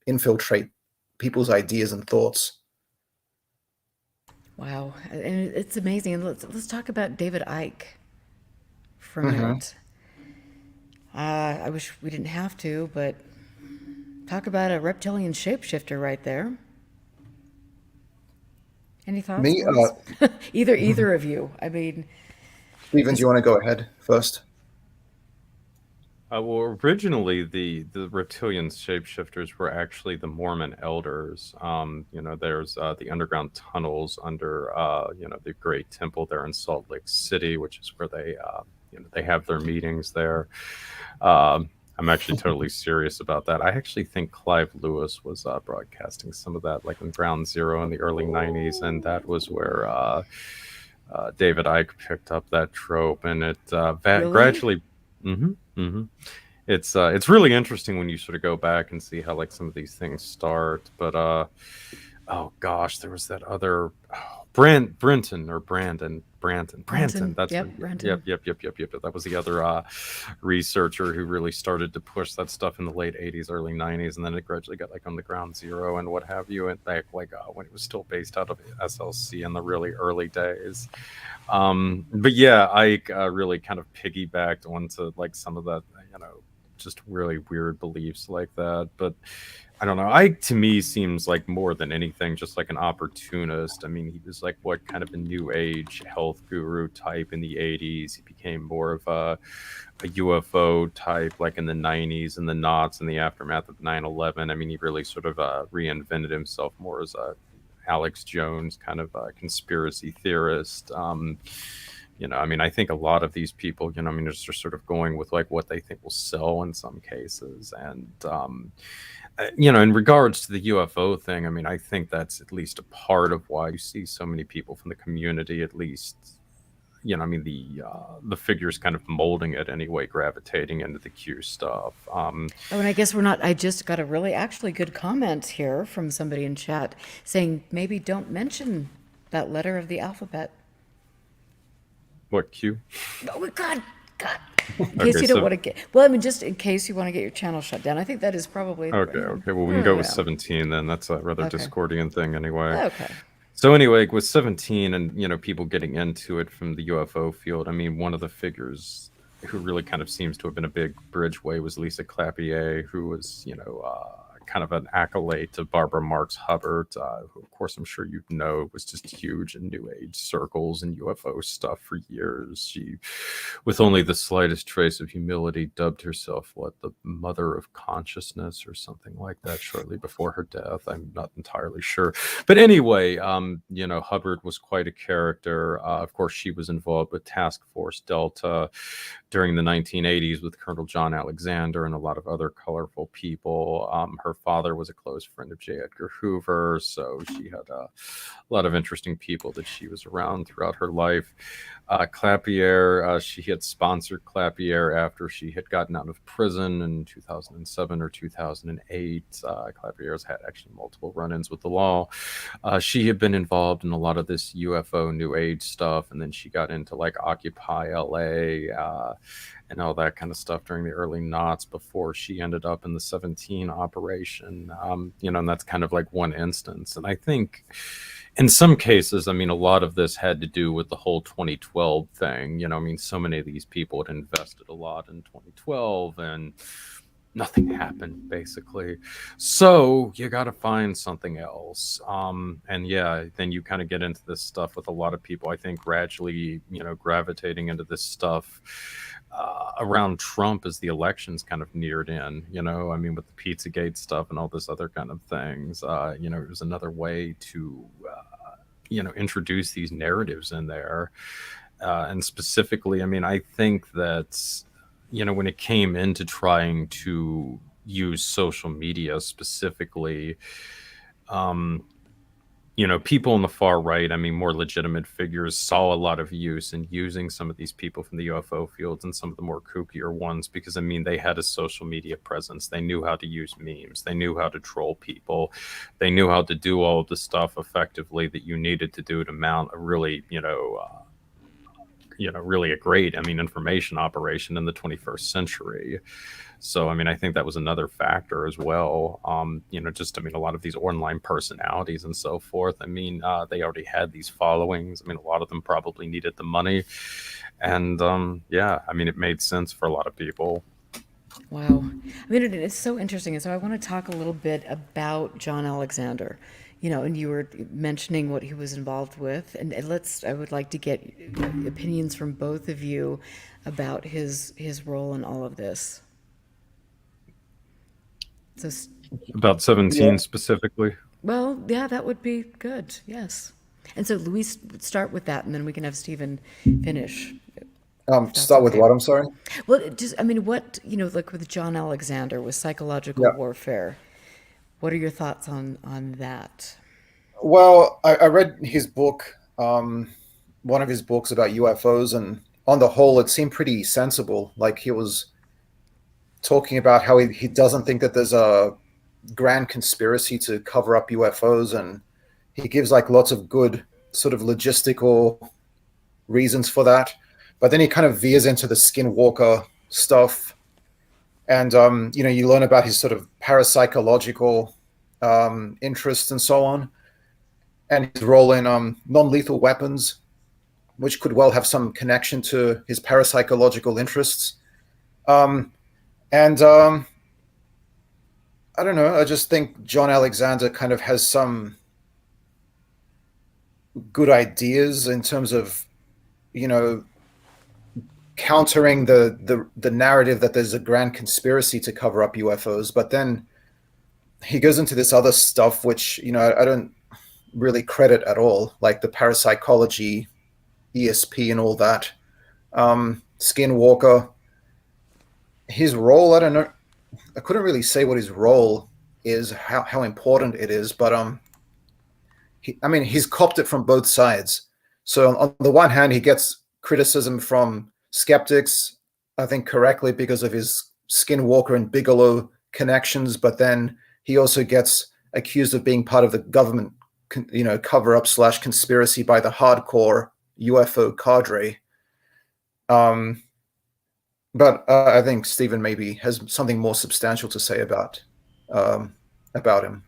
infiltrate people's ideas and thoughts. Wow, and it's amazing. And let's talk about David Icke for a minute. I wish we didn't have to, but talk about a reptilian shapeshifter right there. Any thoughts, Me, boys? Either of you. I mean, Stephen, do you want to go ahead first? Well, originally the reptilian shapeshifters were actually the Mormon elders. There's the underground tunnels under the Great Temple there in Salt Lake City, which is where they have their meetings there. I'm actually totally serious about that. I actually think Clive Lewis was broadcasting some of that, like in Ground Zero in the early '90s, and that was where David Icke picked up that trope, and it Really? gradually. It's really interesting when you sort of go back and see how like some of these things start. But oh gosh, there was that other Brenton. That's Yep, right. Brenton. Yep. That was the other researcher who really started to push that stuff in the late '80s, early '90s, and then it gradually got like on the Ground Zero and what have you, and back like when it was still based out of SLC in the really early days. But yeah, Ike really kind of piggybacked onto like some of that, just really weird beliefs like that. But I don't know. Ike to me seems like more than anything just like an opportunist. I mean, he was like what kind of a new age health guru type in the '80s. He became more of a UFO type like in the '90s and the knots in the aftermath of 9/11. I mean, he really sort of reinvented himself more as a Alex Jones kind of conspiracy theorist. I mean, I think a lot of these people, they're just sort of going with like what they think will sell in some cases. And, in regards to the UFO thing, I mean, I think that's at least a part of why you see so many people from the community, at least, the figures kind of molding it anyway, gravitating into the Q stuff. and I guess we're not. I just got a really actually good comment here from somebody in chat saying maybe don't mention that letter of the alphabet. What, Q? Oh, God. In case you don't want to get. Well, I mean, just in case you want to get your channel shut down. I think that is probably. Okay. Well, we can go with 17 then. That's a rather Okay. Discordian thing anyway. Okay. So anyway, with 17 and, people getting into it from the UFO field, I mean, one of the figures who really kind of seems to have been a big bridgeway was Lisa Clapier, who was, kind of an acolyte to Barbara Marx Hubbard, who, of course, I'm sure you know, was just huge in New Age circles and UFO stuff for years. She, with only the slightest trace of humility, dubbed herself, the Mother of Consciousness or something like that shortly before her death. I'm not entirely sure. But anyway, Hubbard was quite a character. Of course, she was involved with Task Force Delta during the 1980s with Colonel John Alexander and a lot of other colorful people. Her father was a close friend of J. Edgar Hoover, so she had a lot of interesting people that she was around throughout her life. Clapier, she had sponsored Clapier after she had gotten out of prison in 2007 or 2008. Clapier's had actually multiple run-ins with the law. She had been involved in a lot of this UFO New Age stuff, and then she got into like Occupy LA and all that kind of stuff during the early noughts before she ended up in the 17 operation. And that's kind of like one instance. And I think in some cases, I mean, a lot of this had to do with the whole 2012 thing. I mean, so many of these people had invested a lot in 2012 and nothing happened, basically. So you got to find something else. And yeah, then you kind of get into this stuff with a lot of people, I think, gradually, gravitating into this stuff around Trump as the elections kind of neared in, I mean, with the Pizzagate stuff and all this other kind of things, it was another way to, introduce these narratives in there. And specifically, I mean, I think that, when it came into trying to use social media specifically, people on the far right, I mean, more legitimate figures, saw a lot of use in using some of these people from the UFO fields and some of the more kookier ones, because, I mean, they had a social media presence. They knew how to use memes. They knew how to troll people. They knew how to do all of the stuff effectively that you needed to do to mount a really, really a great, I mean, information operation in the 21st century. So, I mean, I think that was another factor as well. Just, I mean, a lot of these online personalities and so forth, I mean, they already had these followings. I mean, a lot of them probably needed the money. And yeah, I mean, it made sense for a lot of people. Wow. I mean, it's so interesting. And so I want to talk a little bit about John Alexander, and you were mentioning what he was involved with. And I would like to get opinions from both of you about his role in all of this. So, about 17 specifically. Well, yeah, that would be good. Yes. And so Luis, start with that, and then we can have Stephen finish. Start with what? I'm sorry. Well, I mean, what, like with John Alexander with psychological warfare, what are your thoughts on that? Well, I read his book, one of his books about UFOs, and on the whole, it seemed pretty sensible. Like, he was talking about how he doesn't think that there's a grand conspiracy to cover up UFOs, and he gives like lots of good sort of logistical reasons for that. But then he kind of veers into the skinwalker stuff, and you learn about his sort of parapsychological interests and so on, and his role in non-lethal weapons, which could well have some connection to his parapsychological interests. I don't know. I just think John Alexander kind of has some good ideas in terms of, countering the narrative that there's a grand conspiracy to cover up UFOs. But then he goes into this other stuff, which, I don't really credit at all, like the parapsychology, ESP and all that. Skinwalker. His role, I don't know. I couldn't really say what his role is, how important it is, but he's copped it from both sides. So on the one hand, he gets criticism from skeptics, I think correctly, because of his Skinwalker and Bigelow connections, but then he also gets accused of being part of the government, cover-up / conspiracy by the hardcore UFO cadre. But I think Stephen maybe has something more substantial to say about him.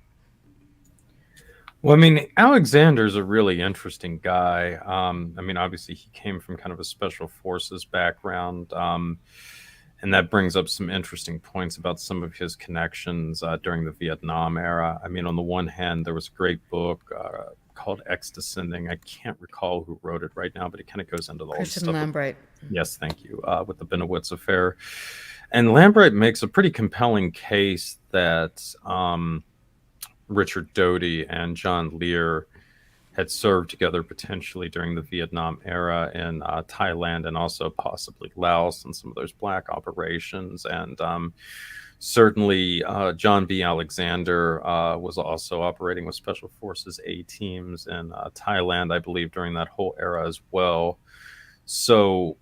Well, I mean, Alexander's a really interesting guy. I mean, obviously, he came from kind of a special forces background, and that brings up some interesting points about some of his connections during the Vietnam era. I mean, on the one hand, there was a great book called Descending. I can't recall who wrote it right now, but it kind of goes into the whole stuff. Lambright. Yes, thank you. With the Benowitz affair. And Lambright makes a pretty compelling case that Richard Doty and John Lear had served together potentially during the Vietnam era in Thailand and also possibly Laos and some of those black operations. And certainly John B. Alexander was also operating with Special Forces A teams in Thailand, I believe, during that whole era as well. So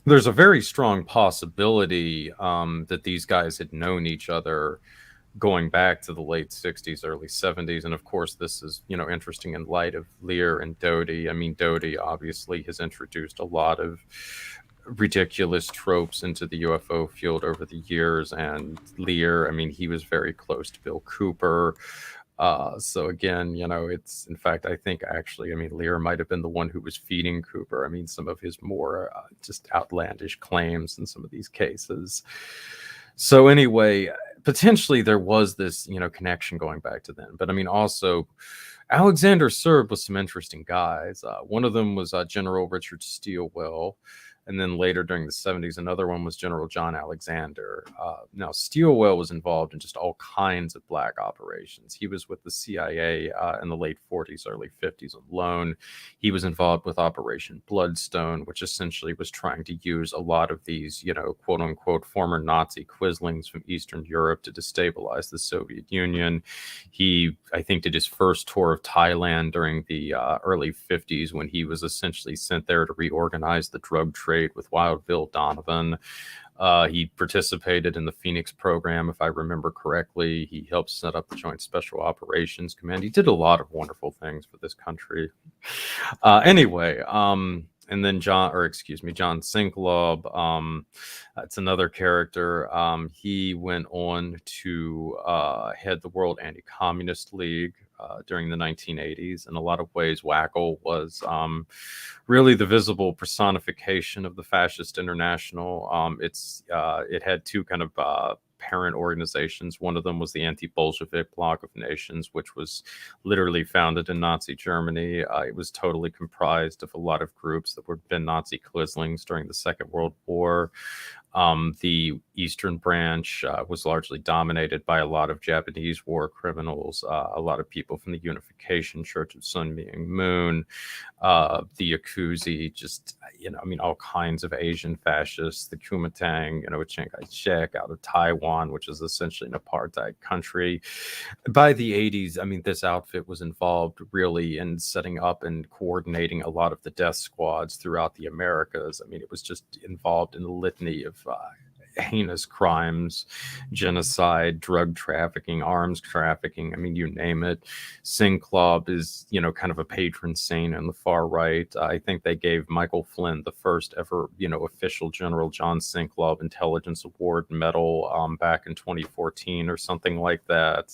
there's a very strong possibility that these guys had known each other going back to the late 60s, early 70s. And of course, this is, interesting in light of Lear and Doty. I mean, Doty obviously has introduced a lot of ridiculous tropes into the UFO field over the years. And Lear, I mean, he was very close to Bill Cooper. So again, it's, in fact, I think actually, Lear might have been the one who was feeding Cooper. Some of his more just outlandish claims in some of these cases. So anyway, potentially there was this, connection going back to then. But also, Alexander served with some interesting guys. One of them was General Richard Stilwell. And then later during the 70s, another one was General John Alexander. Now, Stilwell was involved in just all kinds of black operations. He was with the CIA in the late 40s, early 50s alone. He was involved with Operation Bloodstone, which essentially was trying to use a lot of these, quote unquote, former Nazi quislings from Eastern Europe to destabilize the Soviet Union. He, I think, did his first tour of Thailand during the early 50s when he was essentially sent there to reorganize the drug trade with Wild Bill Donovan. He participated in the Phoenix program, if I remember correctly. He helped set up the Joint Special Operations Command. He did a lot of wonderful things for this country. Anyway, and then John Sinklob, it's another character. He went on to head the World Anti-Communist League during the 1980s. In a lot of ways, Wackel was really the visible personification of the Fascist International. It had two kind of parent organizations. One of them was the Anti-Bolshevik Bloc of Nations, which was literally founded in Nazi Germany. It was totally comprised of a lot of groups that were been Nazi quislings during the Second World War. The Eastern branch was largely dominated by a lot of Japanese war criminals, a lot of people from the Unification Church of Sun Myung Moon, the Yakuza, just, all kinds of Asian fascists, the Kuomintang, with Chiang Kai-shek out of Taiwan, which is essentially an apartheid country. By the 80s, this outfit was involved really in setting up and coordinating a lot of the death squads throughout the Americas. It was just involved in a litany of heinous crimes, genocide, drug trafficking, arms trafficking. You name it. Sinklob is, kind of a patron saint on the far right. I think they gave Michael Flynn the first ever, official General John Sinklob Intelligence Award medal back in 2014 or something like that.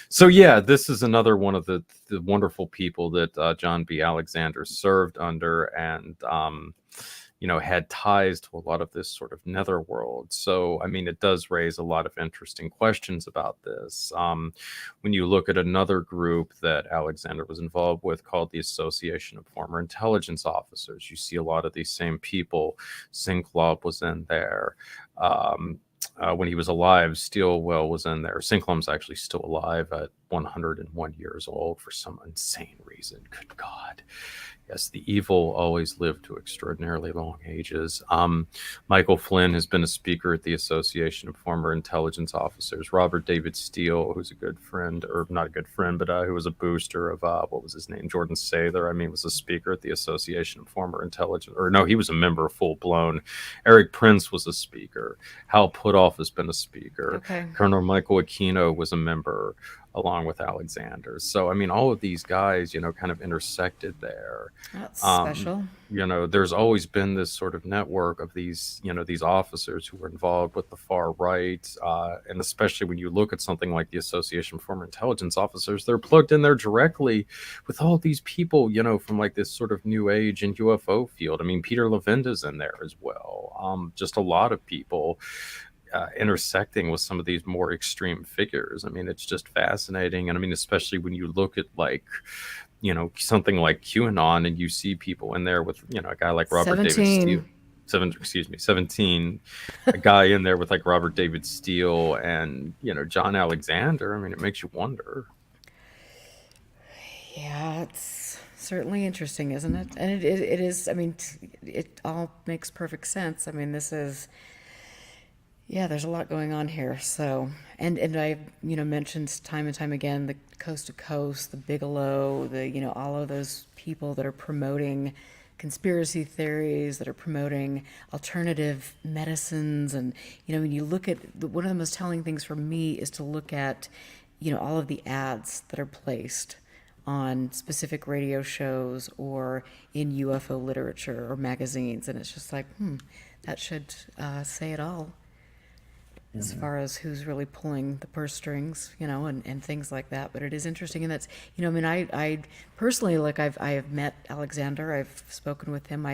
So yeah, this is another one of the wonderful people that John B. Alexander served under, and had ties to a lot of this sort of netherworld. So, it does raise a lot of interesting questions about this. When you look at another group that Alexander was involved with called the Association of Former Intelligence Officers, you see a lot of these same people. Sinklob was in there. When he was alive, Stilwell was in there. Sinklom's actually still alive at 101 years old for some insane reason. Good God. Yes, the evil always live to extraordinarily long ages. Michael Flynn has been a speaker at the Association of Former Intelligence Officers. Robert David Steele, who's a good friend, or not a good friend, but who was a booster of, what was his name? Jordan Sather, was a speaker at the Association of Former Intelligence, or no, he was a member full blown. Eric Prince was a speaker. Hal Puthoff has been a speaker. Okay. Colonel Michael Aquino was a member, along with Alexander. So, all of these guys, kind of intersected there. That's special. There's always been this sort of network of these, these officers who were involved with the far right. And especially when you look at something like the Association of Former Intelligence Officers, they're plugged in there directly with all these people, from like this sort of new age and UFO field. Peter Levenda's in there as well. Just a lot of people intersecting with some of these more extreme figures. It's just fascinating. And especially when you look at something like QAnon and you see people in there with, a guy like Robert 17. David Steele. 17, a guy in there with like Robert David Steele and, John Alexander. It makes you wonder. Yeah, it's certainly interesting, isn't it? And it is, it all makes perfect sense. This is, yeah, there's a lot going on here. So, and I, mentioned time and time again, the Coast to Coast, the Bigelow, all of those people that are promoting conspiracy theories, that are promoting alternative medicines. And, when you look at, one of the most telling things for me is to look at, all of the ads that are placed on specific radio shows or in UFO literature or magazines. And it's just like, that should say it all. as far as who's really pulling the purse strings, and things like that. But it is interesting, and that's, I mean, I personally, like, I have met Alexander. I've spoken with him.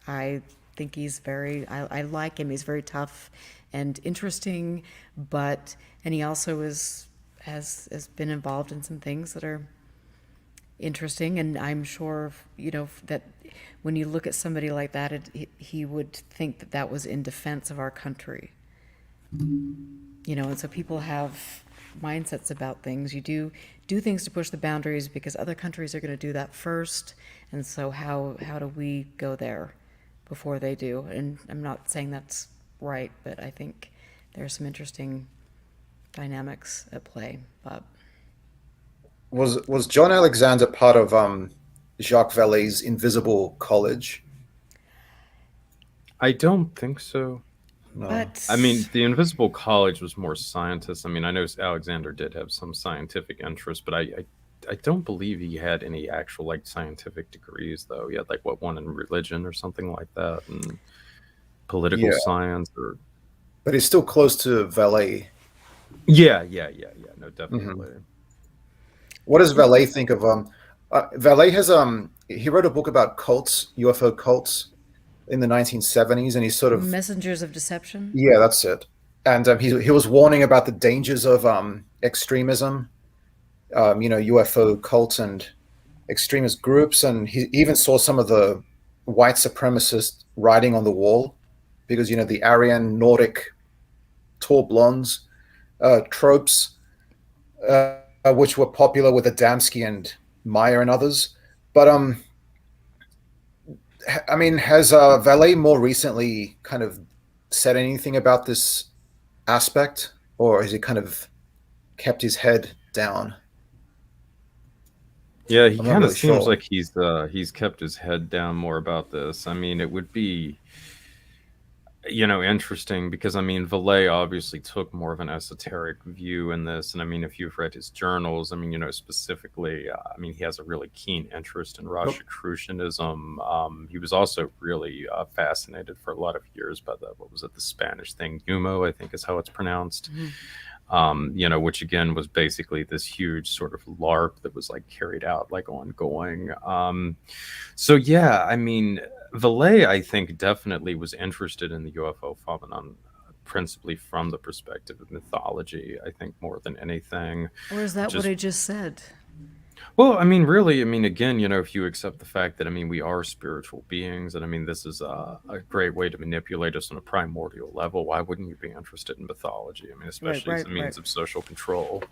I think he's I like him. He's very tough and interesting, and he also has been involved in some things that are interesting. And I'm sure, that when you look at somebody like that, he would think that that was in defense of our country. And so people have mindsets about things. You do things to push the boundaries because other countries are going to do that first. And so how do we go there before they do? And I'm not saying that's right, but I think there are some interesting dynamics at play. But Was John Alexander part of Jacques Vallee's Invisible College? I don't think so. No. but I mean, the Invisible College was more scientists. I mean, I know Alexander did have some scientific interest, but I don't believe he had any actual like scientific degrees though. He had like one in religion or something like that, and political Yeah. science or But he's still close to Vallee. yeah. No, definitely. What does Vallee think of Vallee has he wrote a book about cults, UFO cults in the 1970s, and he's sort of Messengers of Deception. yeah, that's it. And he was warning about the dangers of extremism, UFO cults and extremist groups, and he even saw some of the white supremacist writing on the wall because the Aryan Nordic tall blondes tropes, which were popular with Adamski and Meier and others. But I mean, has Vallee more recently kind of said anything about this aspect, or has he kind of kept his head down? Yeah, he I'm not kind of really seems sure. like he's kept his head down more about this. I mean, it would be interesting because I mean, Vallee obviously took more of an esoteric view in this, and I mean, if you've read his journals, I mean, specifically, I mean, he has a really keen interest in Rosicrucianism. He was also really fascinated for a lot of years by the Spanish thing, humo, I think is how it's pronounced. Which again was basically this huge sort of LARP that was like carried out like ongoing. So yeah, I mean, Vallee, I think, definitely was interested in the UFO phenomenon, principally from the perspective of mythology, I think, more than anything. Or is that what I just said? Well, I mean, really, I mean, again, if you accept the fact that, I mean, we are spiritual beings, and I mean, this is a great way to manipulate us on a primordial level, why wouldn't you be interested in mythology? I mean, especially as a means of social control.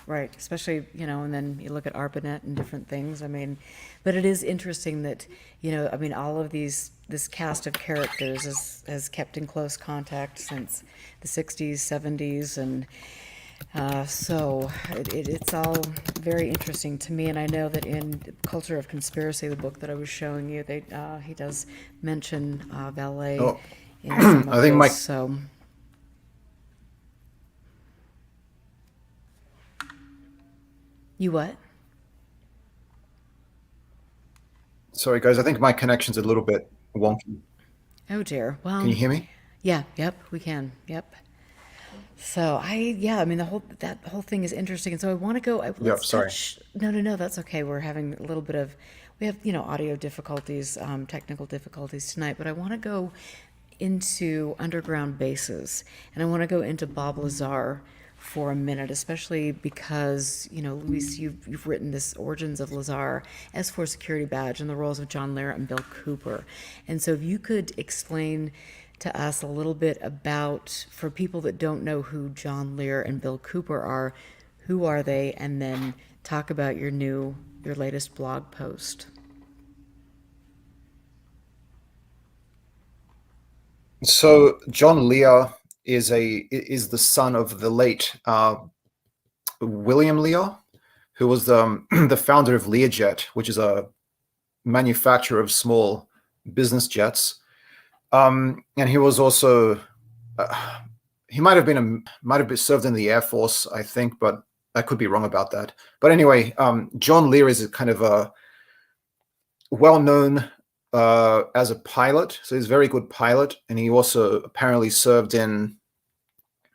Right, especially, and then you look at ARPANET and different things. I mean, but it is interesting that, I mean, all of this cast of characters has kept in close contact since the 60s, 70s, and so it's all very interesting to me. And I know that in Culture of Conspiracy, the book that I was showing you, he does mention Vallee in some of I think this, so... You what? Sorry, guys. I think my connection's a little bit wonky. Oh dear. Well, Can you hear me? Yeah. Yep. We can. Yep. So I mean, that whole thing is interesting, and so I want to go. Let's sorry. touch. No. That's okay. We're having a little bit of, we have audio difficulties, technical difficulties tonight, but I want to go into underground bases, and I want to go into Bob Lazar for a minute, especially because, Luis, you've written this Origins of Lazar, S4 Security Badge, and the roles of John Lear and Bill Cooper. And so if you could explain to us a little bit about, for people that don't know who John Lear and Bill Cooper are, who are they, and then talk about your latest blog post. So John Lear is the son of the late William Lear, who was the founder of Learjet, which is a manufacturer of small business jets. And he was also he might have served in the Air Force, I think, but I could be wrong about that. But anyway, John Lear is a kind of a well-known as a pilot, so he's a very good pilot, and he also apparently served in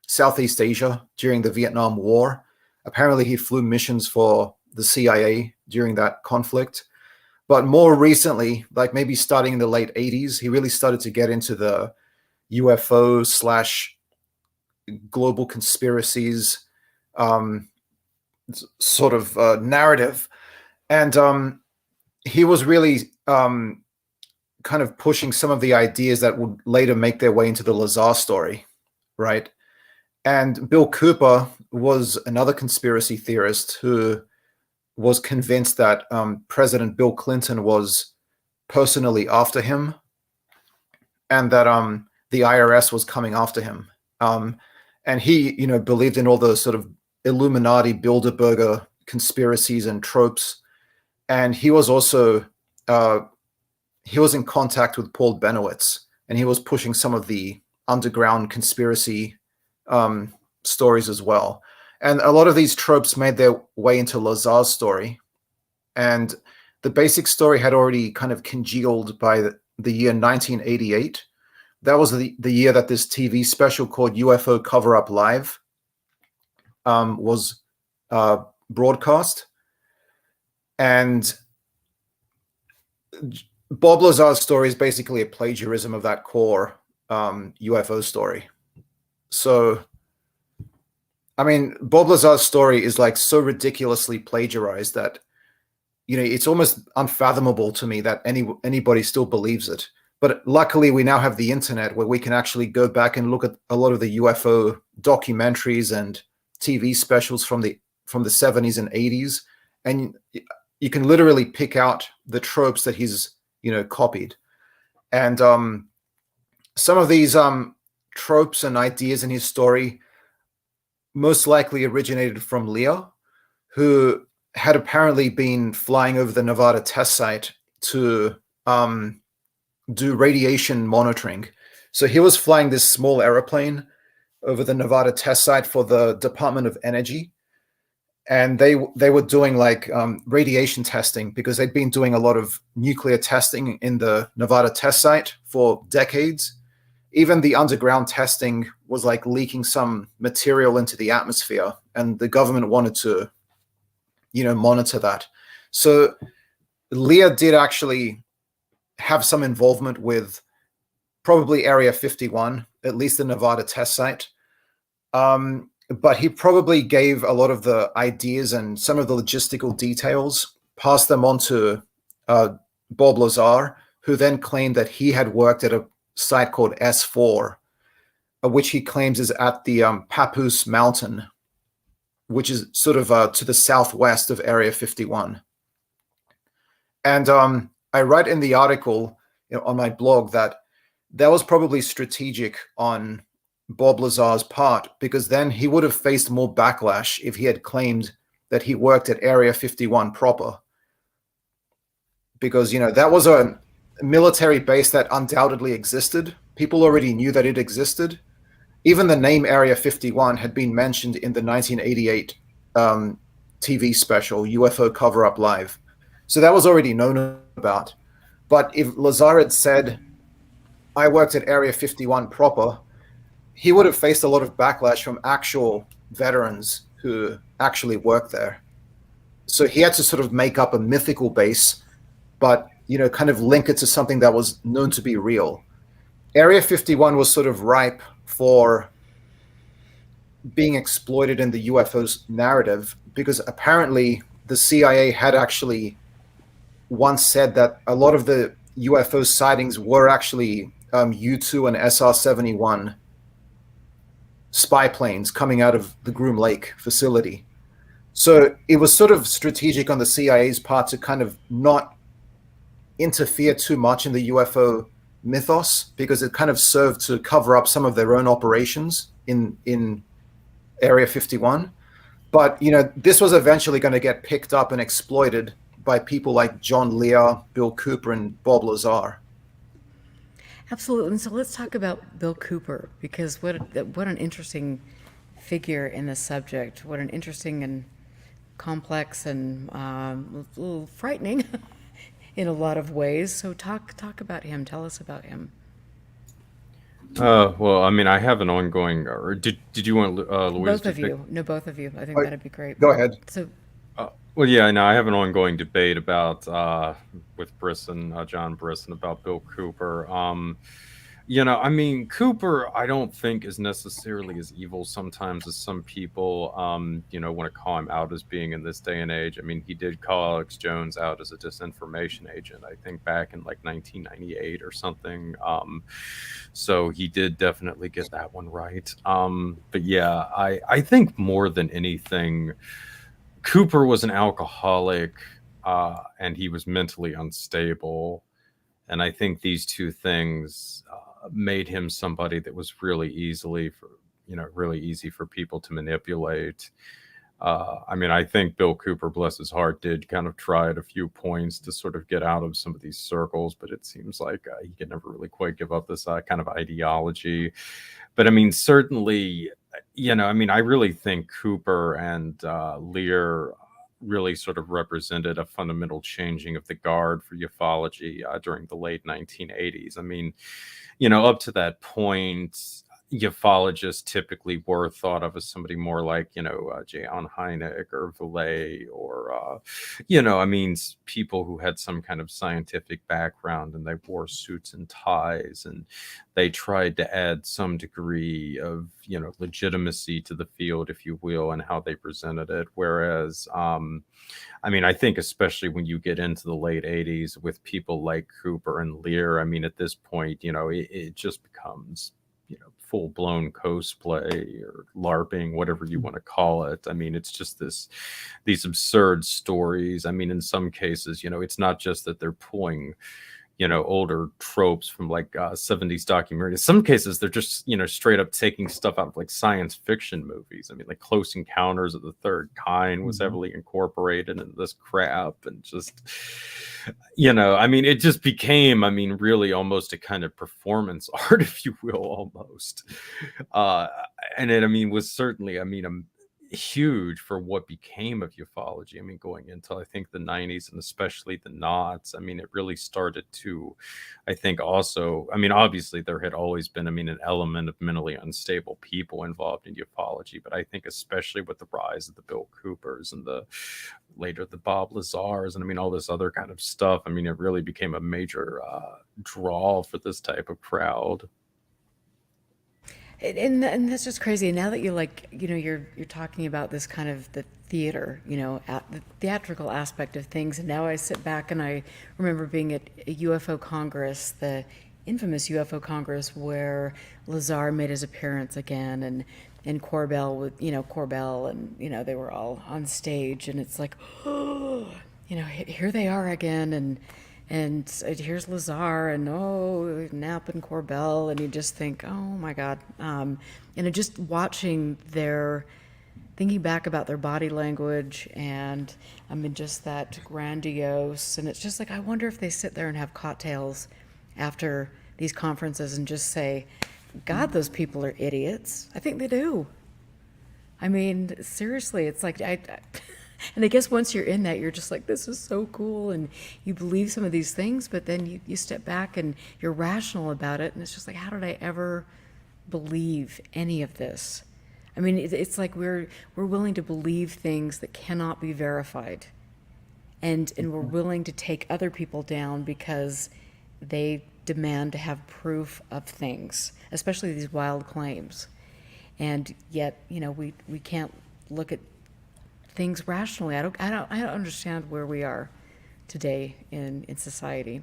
Southeast Asia during the Vietnam War. Apparently, he flew missions for the CIA during that conflict. But more recently, like maybe starting in the late 80s, he really started to get into the UFO / global conspiracies sort of narrative. And he was really kind of pushing some of the ideas that would later make their way into the Lazar story, right? And Bill Cooper was another conspiracy theorist who was convinced that President Bill Clinton was personally after him, and that the IRS was coming after him. And he, believed in all the sort of Illuminati, Bilderberger conspiracies and tropes. And he was also he was in contact with Paul Benowitz, and he was pushing some of the underground conspiracy stories as well. And a lot of these tropes made their way into Lazar's story. And the basic story had already kind of congealed by the year 1988. That was the year that this TV special called UFO Cover-Up Live was broadcast. And Bob Lazar's story is basically a plagiarism of that core UFO story. So, I mean, Bob Lazar's story is like so ridiculously plagiarized that, it's almost unfathomable to me that anybody still believes it. But luckily, we now have the internet where we can actually go back and look at a lot of the UFO documentaries and TV specials from the 70s and 80s, and you can literally pick out the tropes that he's copied. And some of these tropes and ideas in his story most likely originated from Lear, who had apparently been flying over the Nevada test site to do radiation monitoring. So he was flying this small airplane over the Nevada test site for the Department of Energy. And they were doing like radiation testing, because they'd been doing a lot of nuclear testing in the Nevada test site for decades. Even the underground testing was like leaking some material into the atmosphere, and the government wanted to, monitor that. So Lear did actually have some involvement with probably Area 51, at least the Nevada test site. But he probably gave a lot of the ideas and some of the logistical details, passed them on to Bob Lazar, who then claimed that he had worked at a site called S4, which he claims is at the Papoose Mountain, which is sort of to the southwest of Area 51. And I write in the article on my blog that was probably strategic on Bob Lazar's part, because then he would have faced more backlash if he had claimed that he worked at Area 51 proper. Because, that was a military base that undoubtedly existed. People already knew that it existed. Even the name Area 51 had been mentioned in the 1988 TV special, UFO Cover-Up Live. So that was already known about. But if Lazar had said, I worked at Area 51 proper, he would have faced a lot of backlash from actual veterans who actually worked there. So he had to sort of make up a mythical base, but, kind of link it to something that was known to be real. Area 51 was sort of ripe for being exploited in the UFO's narrative, because apparently the CIA had actually once said that a lot of the UFO sightings were actually U-2 and SR-71 spy planes coming out of the Groom Lake facility. So it was sort of strategic on the CIA's part to kind of not interfere too much in the UFO mythos, because it kind of served to cover up some of their own operations in Area 51. But, this was eventually going to get picked up and exploited by people like John Lear, Bill Cooper, and Bob Lazar. Absolutely. And so let's talk about Bill Cooper, because what an interesting figure in the subject. What an interesting and complex and a little frightening in a lot of ways. So talk about him. Tell us about him. Well, I mean, I have an ongoing. Or did you want Louise Both to of pick? you. No, both of you. I think Oh, that'd be great. go ahead. So, Well, yeah, no, I have an ongoing debate about with Brisson, John Brisson, about Bill Cooper. I mean, Cooper, I don't think is necessarily as evil sometimes as some people, want to call him out as being in this day and age. I mean, he did call Alex Jones out as a disinformation agent, I think back in like 1998 or something. So he did definitely get that one right. But yeah, I think more than anything, Cooper was an alcoholic, and he was mentally unstable. And I think these two things made him somebody that was really easy for people to manipulate. I mean, I think Bill Cooper, bless his heart, did kind of try at a few points to sort of get out of some of these circles, but it seems like he could never really quite give up this kind of ideology. But I mean, certainly, I really think Cooper and Lear really sort of represented a fundamental changing of the guard for ufology during the late 1980s. I mean, up to that point, ufologists typically were thought of as somebody more like, J. Allen Hynek or Vallee or, people who had some kind of scientific background, and they wore suits and ties, and they tried to add some degree of, legitimacy to the field, if you will, and how they presented it. Whereas, I think especially when you get into the late 80s with people like Cooper and Lear, I mean, at this point, it just becomes, full blown cosplay or LARPing, whatever you want to call it. I mean, it's just these absurd stories. I mean, in some cases, it's not just that they're pulling, older tropes from like 70s documentaries. In some cases, they're just, straight up taking stuff out of like science fiction movies. I mean, like Close Encounters of the Third Kind was heavily incorporated in this crap, and just, it just became, really almost a kind of performance art, if you will, almost. And it, was certainly, huge for what became of ufology. I mean, going into, I think, the 90s and especially the knots, it really started to, I think, also, obviously there had always been, an element of mentally unstable people involved in ufology, but I think especially with the rise of the Bill Coopers and later the Bob Lazars and all this other kind of stuff, it really became a major draw for this type of crowd. and that's just crazy. Now that you're talking about this kind of the theater, the theatrical aspect of things, and now I sit back and I remember being at a UFO Congress, the infamous UFO Congress, where Lazar made his appearance again, and Corbell with Corbell, and they were all on stage, and it's like, here they are again, and here's Lazar, and Knapp and Corbell, and you just think, oh my God. And just watching thinking back about their body language, and just that grandiose, and it's just like, I wonder if they sit there and have cocktails after these conferences and just say, God, those people are idiots. I think they do. Seriously, it's like, and I guess once you're in that, you're just like, this is so cool, and you believe some of these things, but then you step back and you're rational about it, and it's just like, how did I ever believe any of this? It's like we're willing to believe things that cannot be verified, and we're willing to take other people down because they demand to have proof of things, especially these wild claims. And yet, we can't look at things rationally. I don't understand where we are today in society.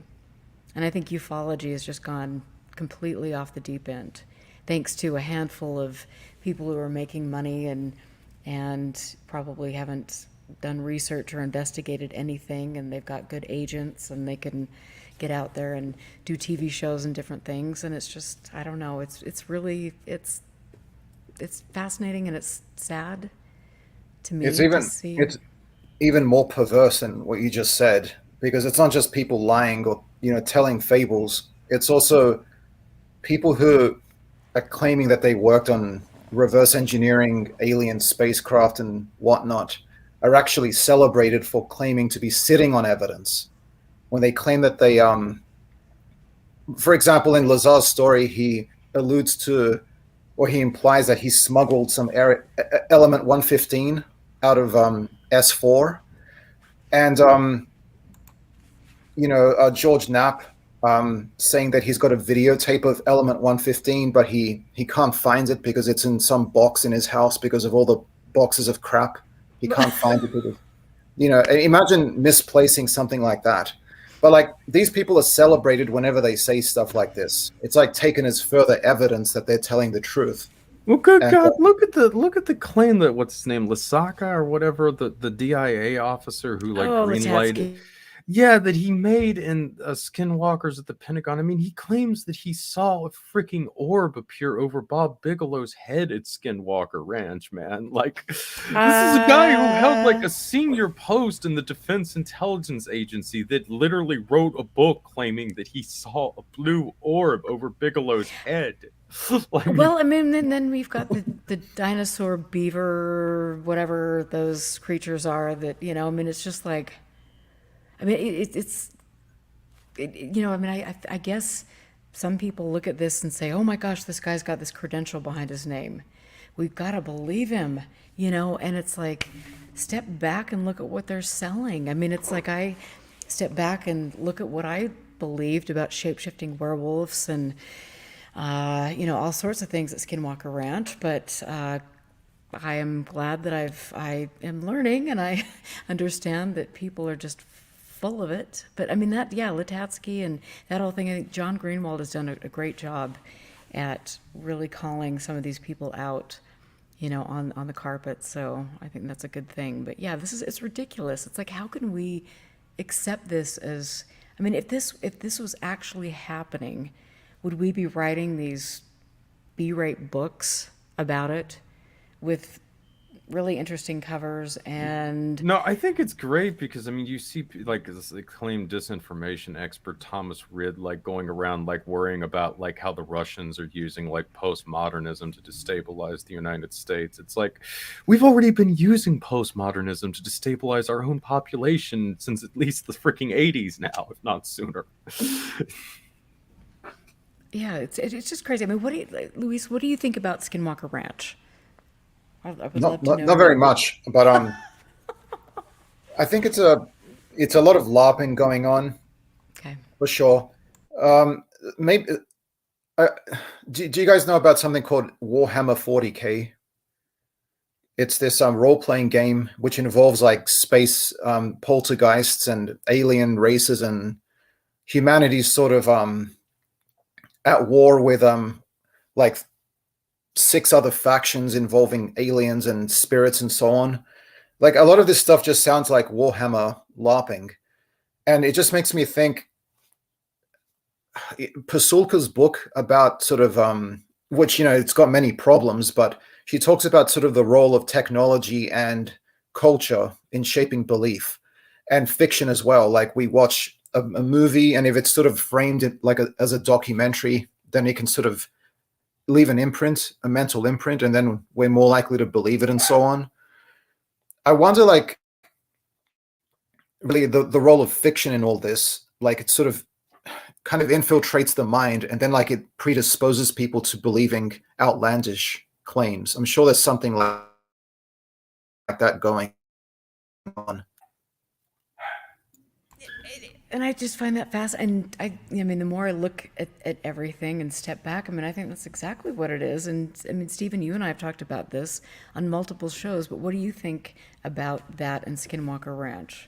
And I think ufology has just gone completely off the deep end, thanks to a handful of people who are making money and probably haven't done research or investigated anything, and they've got good agents, and they can get out there and do TV shows and different things. And it's just, I don't know, it's really fascinating, and it's sad to me to see. It's even more perverse than what you just said, because it's not just people lying or telling fables. It's also people who are claiming that they worked on reverse engineering alien spacecraft and whatnot are actually celebrated for claiming to be sitting on evidence, when they claim that they for example, in Lazar's story, he alludes to, or he implies that he smuggled some element 115 out of S4, and George Knapp saying that he's got a videotape of element 115, but he can't find it because it's in some box in his house because of all the boxes of crap. He can't find it because, imagine misplacing something like that. But like, these people are celebrated whenever they say stuff like this. It's like taken as further evidence that they're telling the truth. Well, good God! Look at the claim that what's his name, Lasaka or whatever, the DIA officer who like greenlighted. Yeah, that he made in Skinwalkers at the Pentagon. I mean, he claims that he saw a freaking orb appear over Bob Bigelow's head at Skinwalker Ranch, man. Like, this is a guy who held like a senior post in the Defense Intelligence Agency that literally wrote a book claiming that he saw a blue orb over Bigelow's head. Well, I mean, and then we've got the dinosaur beaver, whatever those creatures are that, I mean, it's just like, I mean, I guess some people look at this and say, oh my gosh, this guy's got this credential behind his name. We've got to believe him, and it's like, step back and look at what they're selling. I mean, it's like I step back and look at what I believed about shape-shifting werewolves and, all sorts of things at Skinwalker Ranch, but I am glad that I am learning and I understand that people are just full of it. But I mean, Litatsky and that whole thing, I think John Greenwald has done a great job at really calling some of these people out, on the carpet. So I think that's a good thing. But yeah, it's ridiculous. It's like, how can we accept this as, I mean, if this was actually happening, would we be writing these B-rate books about it with really interesting covers? And no, I think it's great because I mean, you see like this acclaimed disinformation expert Thomas Rid like going around like worrying about like how the Russians are using like postmodernism to destabilize the United States. It's like, we've already been using postmodernism to destabilize our own population since at least the freaking 80s now, if not sooner. Yeah, it's just crazy. I mean, Luis, what do you think about Skinwalker Ranch? I would love to know. Not very much, but I think it's a lot of LARPing going on. Okay, for sure. Maybe do you guys know about something called Warhammer 40K? It's this role-playing game which involves like space poltergeists and alien races, and humanity's sort of at war with like 6 other factions involving aliens and spirits and so on. Like, a lot of this stuff just sounds like Warhammer LARPing, and it just makes me think Pasulka's book about sort of which, it's got many problems, but she talks about sort of the role of technology and culture in shaping belief and fiction as well. Like, we watch a movie, and if it's sort of framed like as a documentary, then it can sort of leave an imprint, a mental imprint, and then we're more likely to believe it and so on. I wonder, like, really the role of fiction in all this. Like, it sort of kind of infiltrates the mind, and then like it predisposes people to believing outlandish claims. I'm sure there's something like that going on. and I just find that fascinating. And I mean, the more I look at everything and step back, I mean, I think that's exactly what it is. And I mean, Stephen, you and I have talked about this on multiple shows, but what do you think about that and Skinwalker Ranch?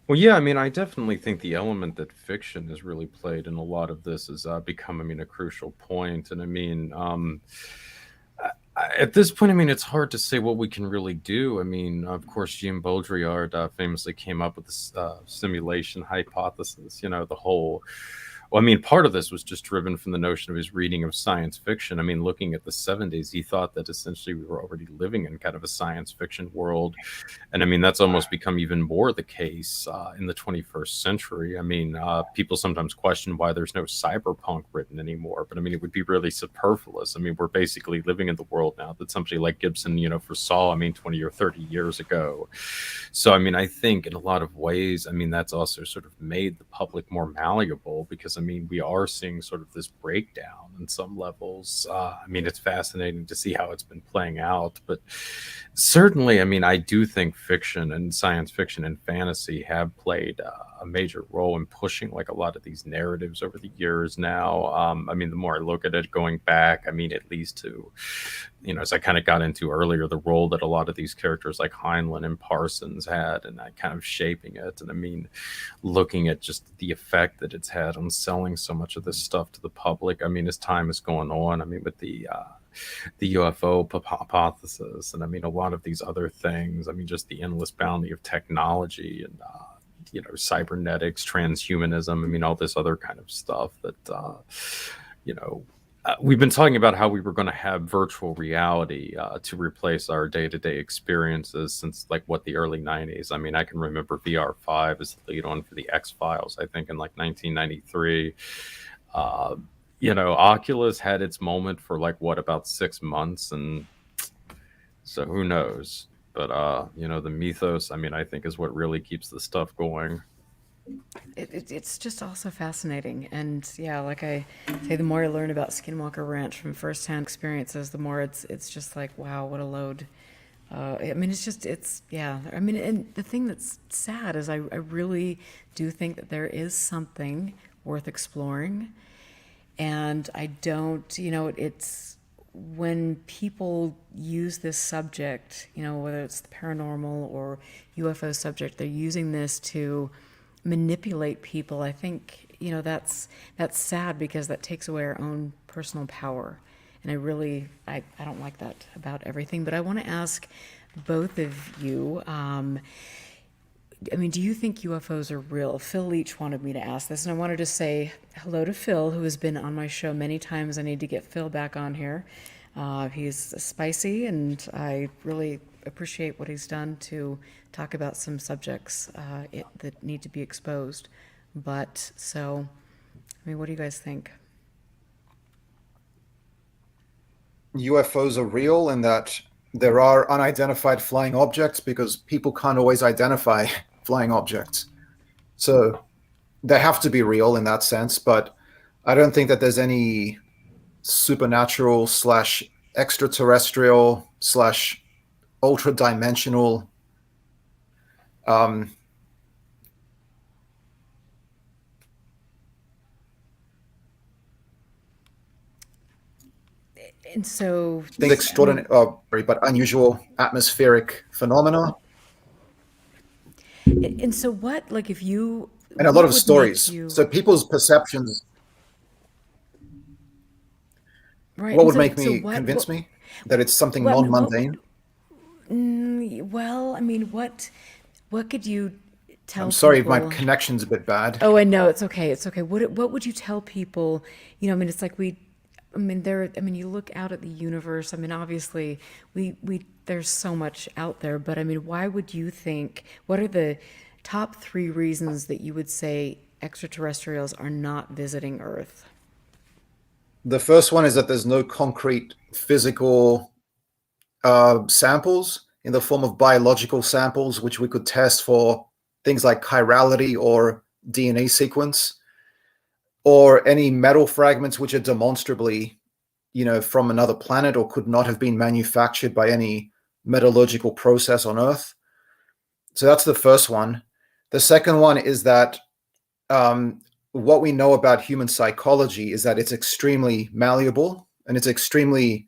Well, yeah, I mean, I definitely think the element that fiction has really played in a lot of this has become, I mean, a crucial point. And I mean, at this point, I mean, it's hard to say what we can really do. I mean, of course, Jean Baudrillard famously came up with this simulation hypothesis, the whole... Well, I mean, part of this was just driven from the notion of his reading of science fiction. I mean, looking at the 70s, he thought that essentially we were already living in kind of a science fiction world. And I mean, that's almost become even more the case in the 21st century. I mean, people sometimes question why there's no cyberpunk written anymore. But I mean, it would be really superfluous. I mean, we're basically living in the world now that somebody like Gibson, foresaw, I mean, 20 or 30 years ago. So, I mean, I think in a lot of ways, I mean, that's also sort of made the public more malleable because, I mean, we are seeing sort of this breakdown in some levels. I mean, it's fascinating to see how it's been playing out, but certainly, I mean, I do think fiction and science fiction and fantasy have played a major role in pushing like a lot of these narratives over the years now. I mean, the more I look at it going back, I mean, at least to, as I kind of got into earlier, the role that a lot of these characters like Heinlein and Parsons had, and that kind of shaping it. And I mean, looking at just the effect that it's had on selling so much of this stuff to the public. I mean, as time is going on, I mean, with the UFO hypothesis, and I mean, a lot of these other things. I mean, just the endless bounty of technology and, cybernetics, transhumanism. I mean, all this other kind of stuff that, we've been talking about how we were going to have virtual reality to replace our day-to-day experiences since like the early 90s. I mean, I can remember VR5 as the lead on for the X-Files, I think in like 1993. Oculus had its moment for about 6 months, and so who knows? But the mythos, I mean, I think is what really keeps the stuff going. It's just also fascinating. And yeah, like I say, the more I learn about Skinwalker Ranch from firsthand experiences, the more it's just like, wow, what a load. I mean, I mean, and the thing that's sad is I really do think that there is something worth exploring. And I don't, it's when people use this subject, whether it's the paranormal or UFO subject, they're using this to manipulate people. I think, that's sad because that takes away our own personal power. And I don't like that about everything. But I want to ask both of you, I mean, do you think UFOs are real? Phil Leach wanted me to ask this, and I wanted to say hello to Phil, who has been on my show many times. I need to get Phil back on here. He's spicy, and I really appreciate what he's done to talk about some subjects that need to be exposed. But so, I mean, what do you guys think? UFOs are real in that there are unidentified flying objects because people can't always identify flying objects. So they have to be real in that sense, but I don't think that there's any supernatural / extraterrestrial / ultra dimensional And so, extraordinary but unusual atmospheric phenomena. And so what, like if you... And a lot of stories. So people's perceptions... Right. What would make me convince me that it's something non-mundane? Well, I mean, what could you tell I'm sorry people? if my connection's a bit bad. Oh, I know. It's okay. It's okay. What would you tell people? I mean, it's like you look out at the universe. I mean, obviously, there's so much out there, but I mean, why would you think, what are the top 3 reasons that you would say extraterrestrials are not visiting Earth? The first one is that there's no concrete physical samples in the form of biological samples, which we could test for things like chirality or DNA sequence, or any metal fragments which are demonstrably, from another planet or could not have been manufactured by any metallurgical process on Earth. So that's the first one. The second one is that what we know about human psychology is that it's extremely malleable and it's extremely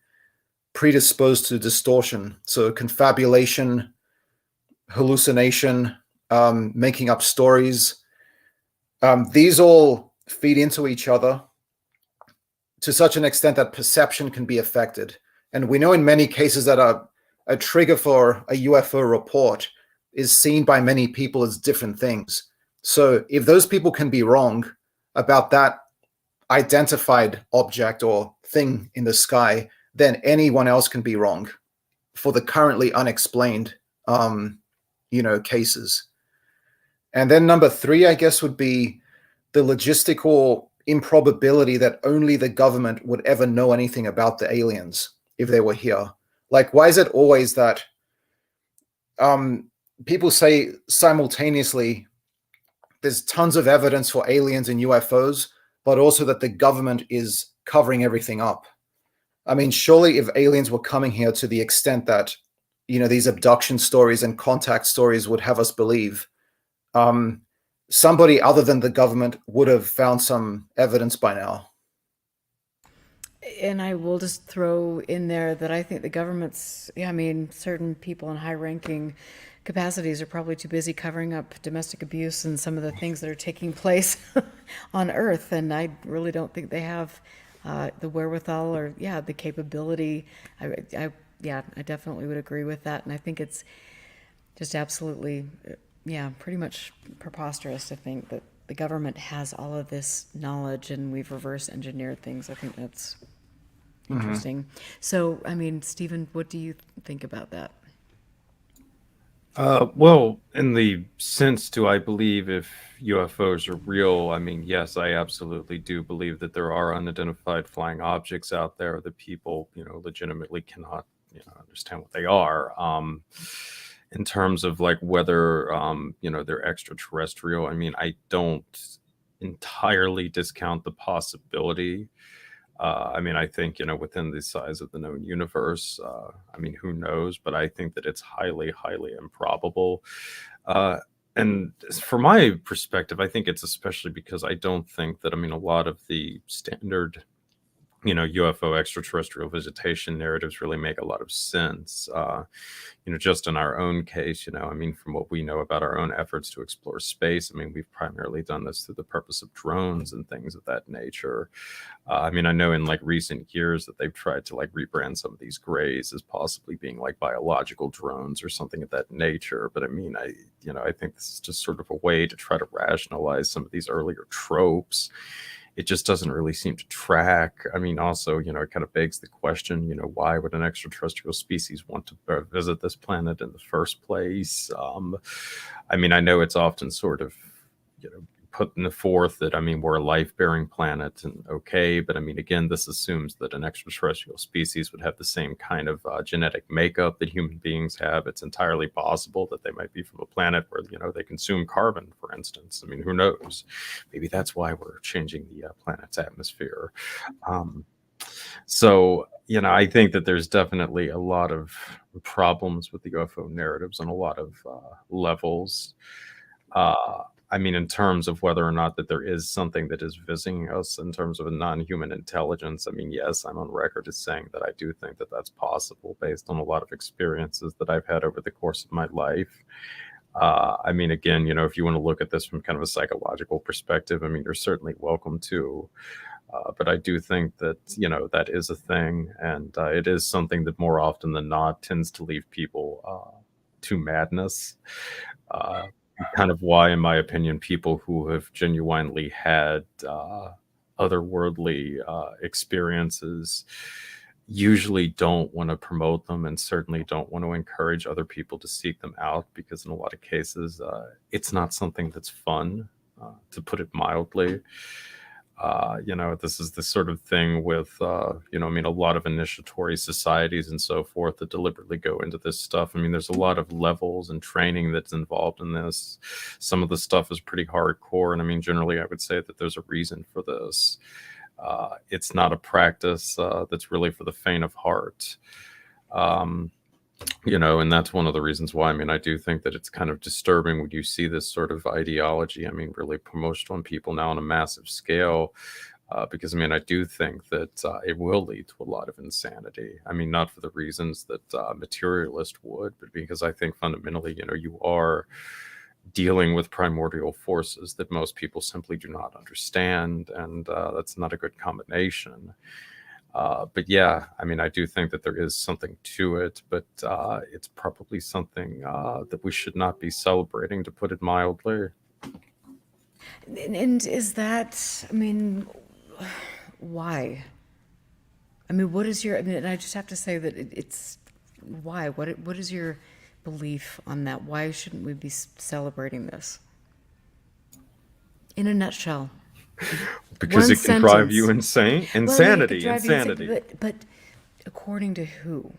predisposed to distortion. So confabulation, hallucination, making up stories, these all feed into each other to such an extent that perception can be affected. And we know in many cases that a trigger for a UFO report is seen by many people as different things. So if those people can be wrong about that identified object or thing in the sky, then anyone else can be wrong for the currently unexplained, cases. And then number 3, I guess, would be the logistical improbability that only the government would ever know anything about the aliens if they were here. Like, why is it always that people say simultaneously there's tons of evidence for aliens and UFOs, but also that the government is covering everything up. I mean, surely if aliens were coming here to the extent that, these abduction stories and contact stories would have us believe, somebody other than the government would have found some evidence by now. And I will just throw in there that I think the government's, certain people in high-ranking capacities are probably too busy covering up domestic abuse and some of the things that are taking place on Earth. And I really don't think they have the wherewithal or, the capability. I definitely would agree with that. And I think it's just absolutely, pretty much preposterous to think that the government has all of this knowledge and we've reverse engineered things. I think that's interesting. So, Stephen, what do you think about that? Well, in the sense, do I believe if UFOs are real? Yes, I absolutely do believe that there are unidentified flying objects out there that people, legitimately cannot, understand what they are. In terms of like whether, they're extraterrestrial, I don't entirely discount the possibility. I think, within the size of the known universe, who knows? But I think that it's highly, highly improbable. And from my perspective, I think it's especially because I don't think that, a lot of the standard, UFO extraterrestrial visitation narratives really make a lot of sense. Just in our own case, from what we know about our own efforts to explore space, we've primarily done this through the purpose of drones and things of that nature. I know in like recent years that they've tried to like rebrand some of these grays as possibly being like biological drones or something of that nature. But I think this is just sort of a way to try to rationalize some of these earlier tropes. It just doesn't really seem to track. Also, it kind of begs the question, why would an extraterrestrial species want to visit this planet in the first place? I know it's often sort of, put in the forth that, we're a life-bearing planet and okay, but again, this assumes that an extraterrestrial species would have the same kind of genetic makeup that human beings have. It's entirely possible that they might be from a planet where, they consume carbon, for instance. Who knows? Maybe that's why we're changing the planet's atmosphere. So, I think that there's definitely a lot of problems with the UFO narratives on a lot of levels. In terms of whether or not that there is something that is visiting us in terms of a non-human intelligence, yes, I'm on record as saying that I do think that that's possible based on a lot of experiences that I've had over the course of my life. Again, if you want to look at this from kind of a psychological perspective, you're certainly welcome to. But I do think that, that is a thing. And it is something that more often than not tends to leave people to madness. Kind of why, in my opinion, people who have genuinely had otherworldly experiences usually don't want to promote them and certainly don't want to encourage other people to seek them out, because in a lot of cases, it's not something that's fun, to put it mildly. This is the sort of thing with, a lot of initiatory societies and so forth that deliberately go into this stuff. There's a lot of levels and training that's involved in this. Some of the stuff is pretty hardcore. And generally I would say that there's a reason for this. It's not a practice that's really for the faint of heart. And that's one of the reasons why, I do think that it's kind of disturbing when you see this sort of ideology, really promoted on people now on a massive scale, because, I do think that it will lead to a lot of insanity. Not for the reasons that materialist would, but because I think fundamentally, you are dealing with primordial forces that most people simply do not understand, and that's not a good combination. But yeah, I do think that there is something to it, but it's probably something that we should not be celebrating, to put it mildly. And is that, why? What is your, and I just have to say that it's, why? What is your belief on that? Why shouldn't we be celebrating this? In a nutshell. Because it can drive you insane. Insanity. But according to who?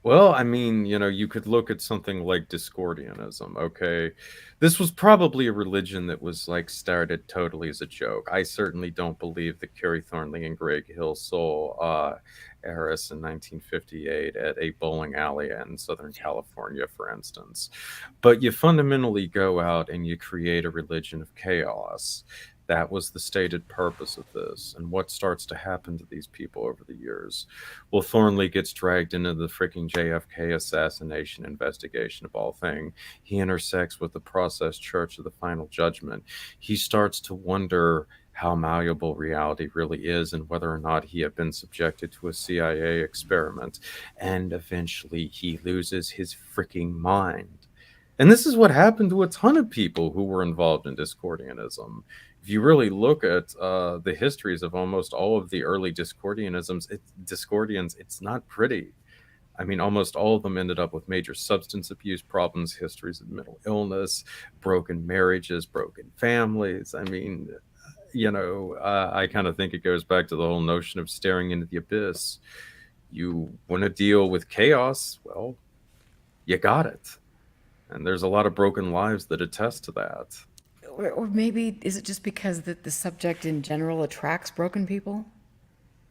Well, I mean, you could look at something like Discordianism, okay? This was probably a religion that was like started totally as a joke. I certainly don't believe that Carrie Thornley and Greg Hill saw Eris in 1958 at a bowling alley in Southern California, for instance. But you fundamentally go out and you create a religion of chaos. That was the stated purpose of this. And what starts to happen to these people over the years? Well, Thornley gets dragged into the freaking JFK assassination investigation of all things. He intersects with the process church of the final judgment. He starts to wonder how malleable reality really is and whether or not he had been subjected to a CIA experiment. And eventually he loses his freaking mind. And this is what happened to a ton of people who were involved in Discordianism. If you really look at the histories of almost all of the early Discordianisms, Discordians, it's not pretty. I mean, almost all of them ended up with major substance abuse problems, histories of mental illness, broken marriages, broken families. I mean, I kind of think it goes back to the whole notion of staring into the abyss. You want to deal with chaos, well, you got it. And there's a lot of broken lives that attest to that. Or maybe is it just because that the subject in general attracts broken people?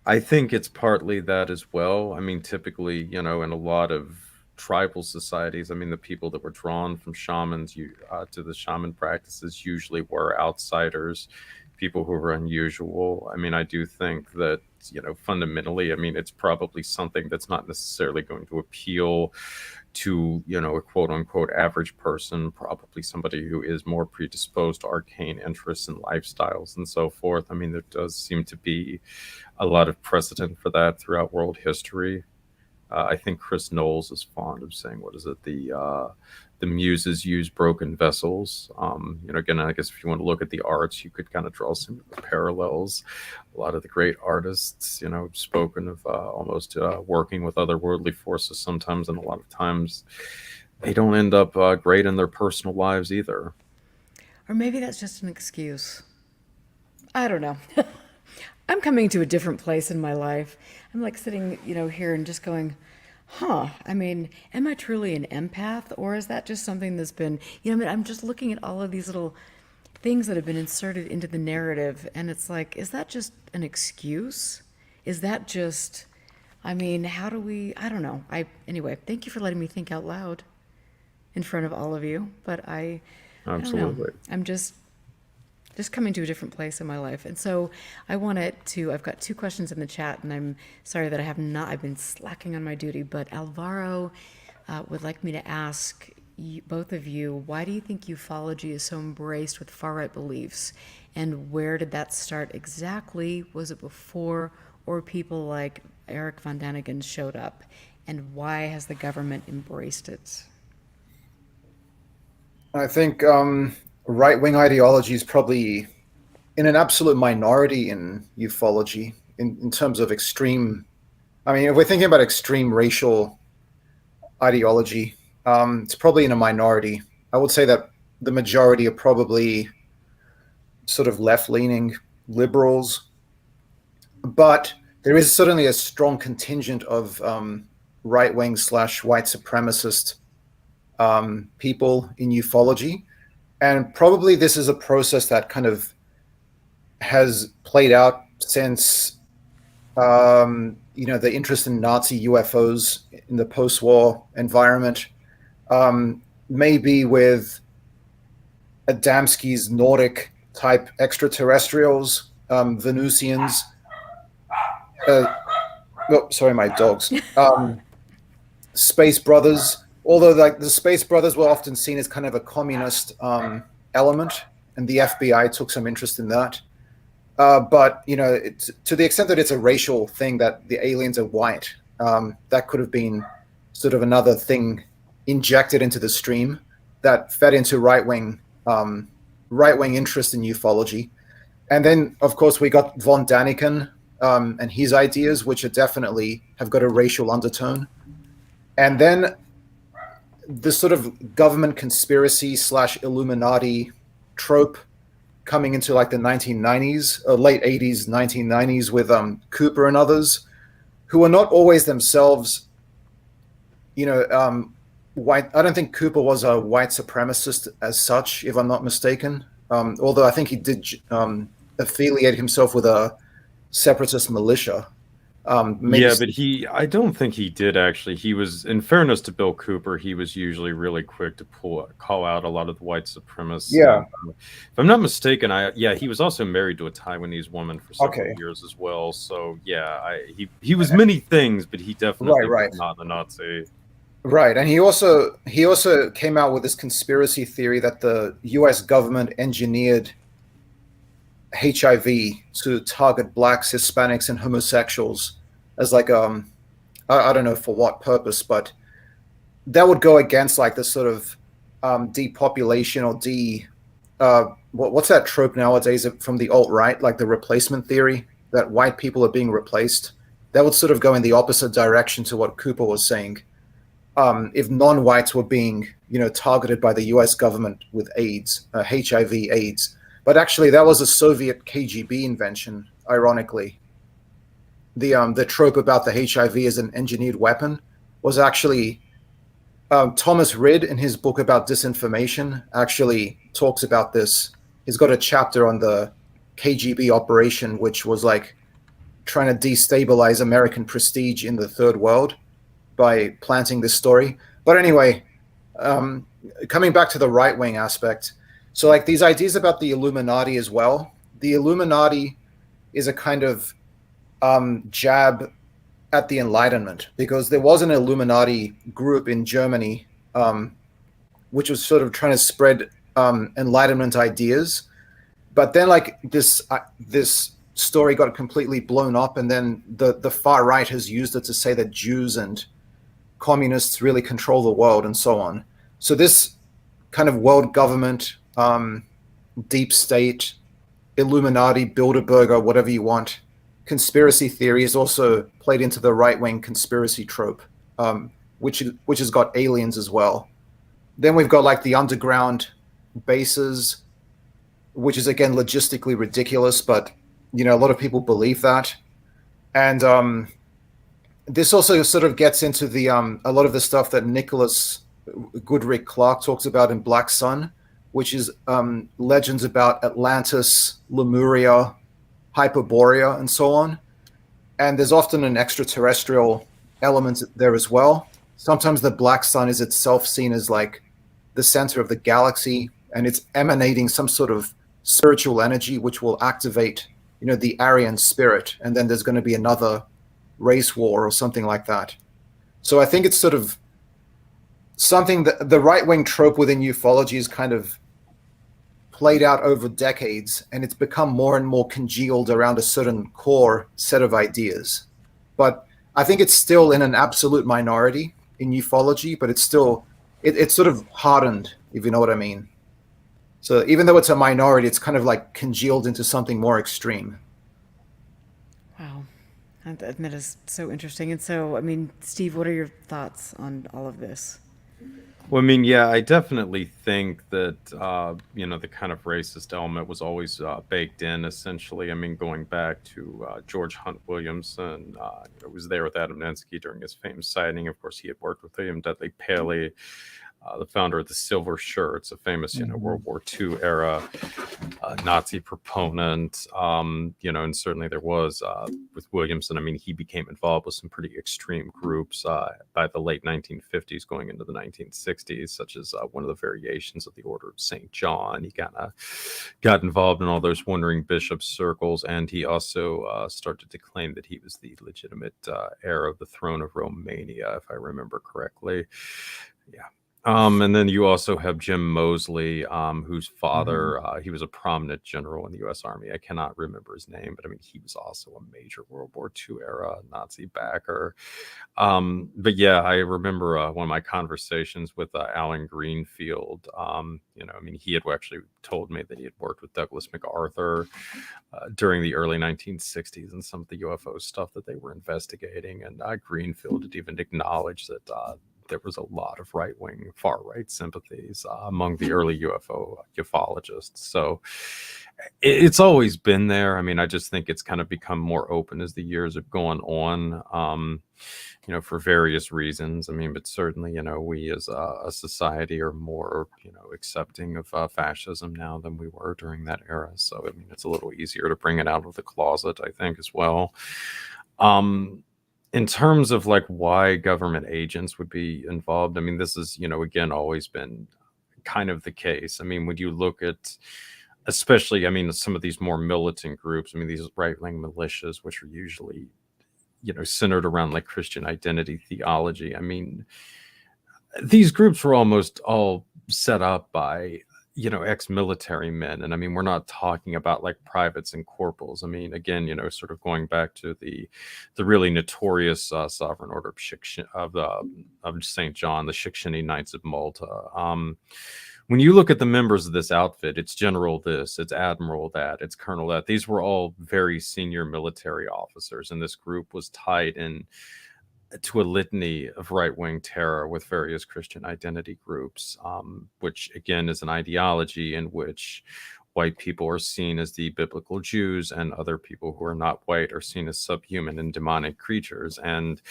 I think it's partly that as well. I mean, typically, in a lot of tribal societies, I mean, the people that were drawn from shamans to the shaman practices usually were outsiders, people who were unusual. I mean, I do think that, fundamentally, I mean, it's probably something that's not necessarily going to appeal to, a quote unquote average person, probably somebody who is more predisposed to arcane interests and lifestyles and so forth. I mean, there does seem to be a lot of precedent for that throughout world history. I think Chris Knowles is fond of saying, what is it? The muses use broken vessels. Again, I guess if you want to look at the arts, you could kind of draw some parallels. A lot of the great artists, spoken of almost working with otherworldly forces sometimes, and a lot of times they don't end up great in their personal lives either. Or maybe that's just an excuse. I don't know. I'm coming to a different place in my life. I'm like sitting, here and just going, I mean, am I truly an empath, or is that just something that's been, I'm just looking at all of these little things that have been inserted into the narrative, and it's like, is that just an excuse? Is that just, I mean, how do we, I don't know. Anyway, thank you for letting me think out loud in front of all of you, but I don't know. I'm just coming to a different place in my life. And so I've got 2 questions in the chat, and I'm sorry that I've been slacking on my duty, but Alvaro would like me to ask both of you, why do you think ufology is so embraced with far-right beliefs? And where did that start exactly? Was it before or people like Eric von Daniken showed up? And why has the government embraced it? I think right-wing ideology is probably in an absolute minority in ufology in terms of extreme. I mean, if we're thinking about extreme racial ideology, it's probably in a minority. I would say that the majority are probably sort of left-leaning liberals, but there is certainly a strong contingent of right-wing / white supremacist people in ufology. And probably this is a process that kind of has played out since, the interest in Nazi UFOs in the post-war environment, maybe with Adamski's Nordic type extraterrestrials, Venusians. Sorry, my dogs. Space Brothers. Although like the Space Brothers were often seen as kind of a communist element, and the FBI took some interest in that. But to the extent that it's a racial thing, that the aliens are white, that could have been sort of another thing injected into the stream that fed into right-wing interest in ufology. And then, of course, we got von Daniken and his ideas, which are definitely have got a racial undertone. And then the sort of government conspiracy / Illuminati trope coming into like the 1990s, late 80s, 1990s with Cooper and others, who are not always themselves white. I don't think Cooper was a white supremacist as such, if I'm not mistaken. Although I think he did affiliate himself with a separatist militia. Maybe. Yeah, but I don't think he did actually. He was, in fairness to Bill Cooper, he was usually really quick to call out a lot of the white supremacists. Yeah. And, if I'm not mistaken, he was also married to a Taiwanese woman for several Okay. years as well. So yeah, he was many things, but he definitely Right. was not a Nazi. Right, and he also came out with this conspiracy theory that the U.S. government engineered HIV to target blacks, Hispanics, and homosexuals as like I don't know for what purpose, but that would go against like the sort of depopulation or what's that trope nowadays from the alt-right, like the replacement theory that white people are being replaced. That would sort of go in the opposite direction to what Cooper was saying. If non-whites were being, targeted by the U.S. government with AIDS, HIV/AIDS, but actually that was a Soviet KGB invention. Ironically, the trope about the HIV as an engineered weapon was actually Thomas Rid in his book about disinformation actually talks about this. He's got a chapter on the KGB operation, which was like trying to destabilize American prestige in the third world by planting this story. But anyway, coming back to the right-wing aspect, so like these ideas about the Illuminati as well. The Illuminati is a kind of jab at the Enlightenment, because there was an Illuminati group in Germany which was sort of trying to spread Enlightenment ideas. But then like this story got completely blown up, and then the far right has used it to say that Jews and communists really control the world and so on. So this kind of world government, deep state, Illuminati, Bilderberger, whatever you want, conspiracy theory is also played into the right-wing conspiracy trope, which has got aliens as well. Then we've got like the underground bases, which is again logistically ridiculous, but a lot of people believe that. And this also sort of gets into the a lot of the stuff that Nicholas Goodrick Clark talks about in Black Sun, which is legends about Atlantis, Lemuria, Hyperborea, and so on. And there's often an extraterrestrial element there as well. Sometimes the Black Sun is itself seen as like the center of the galaxy, and it's emanating some sort of spiritual energy which will activate, the Aryan spirit, and then there's going to be another race war or something like that. So I think it's sort of something that the right-wing trope within ufology is kind of played out over decades, and it's become more and more congealed around a certain core set of ideas. But I think it's still in an absolute minority in ufology, but it's still, it's sort of hardened, if you know what I mean. So even though it's a minority, it's kind of like congealed into something more extreme. Wow. That is so interesting. And so, I mean, Steve, what are your thoughts on all of this? Well, I mean, yeah, I definitely think that, the kind of racist element was always baked in, essentially. I mean, going back to George Hunt Williamson, was there with Adam Nensky during his famous sighting. Of course, he had worked with William Dudley Paley, the founder of the Silver Shirts, a famous, World War II era Nazi proponent. And certainly there was with Williamson. I mean, he became involved with some pretty extreme groups by the late 1950s, going into the 1960s, such as one of the variations of the Order of St. John. He kind of got involved in all those wandering bishop circles, and he also started to claim that he was the legitimate heir of the throne of Romania, if I remember correctly. Yeah. And then you also have Jim Moseley, whose father, he was a prominent general in the U.S. Army. I cannot remember his name, but I mean, he was also a major World War II era Nazi backer. But yeah, I remember one of my conversations with Alan Greenfield. I mean, he had actually told me that he had worked with Douglas MacArthur during the early 1960s and some of the UFO stuff that they were investigating. And Greenfield had even acknowledged that there was a lot of right-wing, far-right sympathies among the early ufologists. So it's always been there. I mean, I just think it's kind of become more open as the years have gone on, for various reasons. I mean, but certainly, we as a society are more, accepting of fascism now than we were during that era. So, I mean, it's a little easier to bring it out of the closet, I think, as well. In terms of like why government agents would be involved, I mean, this is, again, always been kind of the case. I mean, when you look at, especially, I mean, some of these more militant groups, I mean, these right-wing militias, which are usually, centered around like Christian identity theology. I mean, these groups were almost all set up by, ex-military men. And I mean, we're not talking about like privates and corporals. I mean, again, sort of going back to the really notorious sovereign order of St. John, the Shikshini Knights of Malta. When you look at the members of this outfit, it's general this, it's admiral that, it's colonel that. These were all very senior military officers, and this group was tied in to a litany of right-wing terror with various Christian identity groups, which again is an ideology in which white people are seen as the biblical Jews, and other people who are not white are seen as subhuman and demonic creatures. And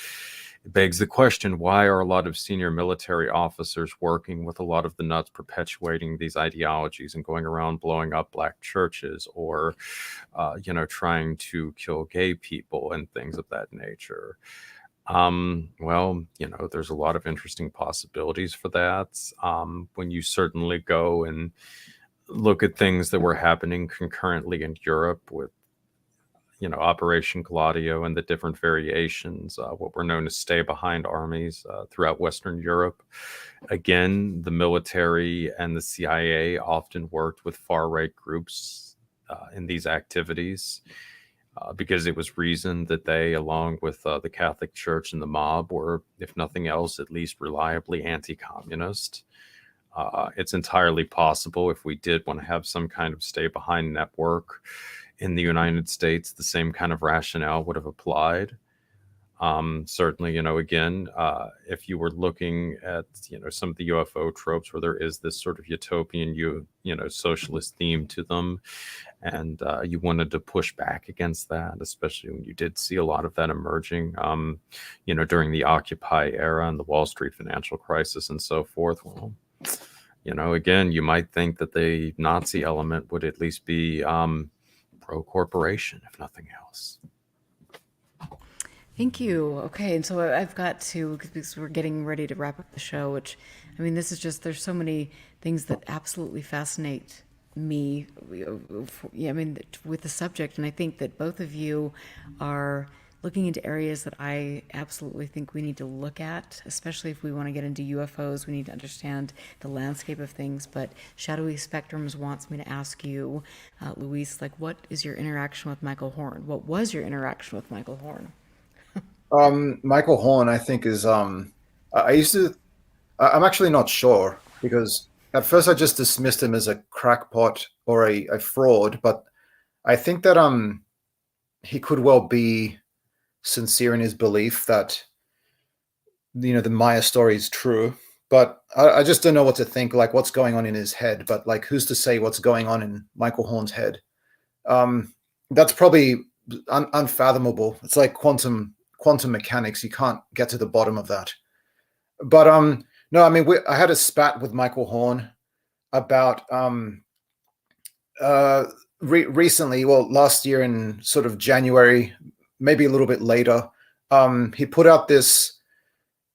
it begs the question, why are a lot of senior military officers working with a lot of the nuts perpetuating these ideologies and going around blowing up black churches, or, trying to kill gay people and things of that nature? Well, there's a lot of interesting possibilities for that. When you certainly go and look at things that were happening concurrently in Europe with, Operation Gladio and the different variations, what were known as stay-behind armies throughout Western Europe. Again, the military and the CIA often worked with far-right groups in these activities because it was reasoned that they, along with the Catholic Church and the mob, were, if nothing else, at least reliably anti-communist. It's entirely possible, if we did want to have some kind of stay-behind network in the United States, the same kind of rationale would have applied. Certainly, again, if you were looking at, some of the UFO tropes where there is this sort of utopian, socialist theme to them, and you wanted to push back against that, especially when you did see a lot of that emerging, during the Occupy era and the Wall Street financial crisis and so forth. Well, again, you might think that the Nazi element would at least be pro-corporation, if nothing else. Thank you. Okay, and so I've got to, because we're getting ready to wrap up the show, which, I mean, this is just, there's so many things that absolutely fascinate me, I mean, with the subject, and I think that both of you are looking into areas that I absolutely think we need to look at, especially if we want to get into UFOs. We need to understand the landscape of things. But Shadowy Spectrums wants me to ask you, Luis, like, what is your interaction with Michael Horn? What was your interaction with Michael Horn? Michael Horn, I think, is I'm actually not sure, because at first I just dismissed him as a crackpot or a fraud, but I think that he could well be sincere in his belief that the Meier story is true. But I just don't know what to think, like what's going on in his head. But like, who's to say what's going on in Michael Horn's head? That's probably unfathomable. It's like quantum mechanics. You can't get to the bottom of that. But no, I mean, I had a spat with Michael Horn about recently, well, last year in sort of January, maybe a little bit later. He put out this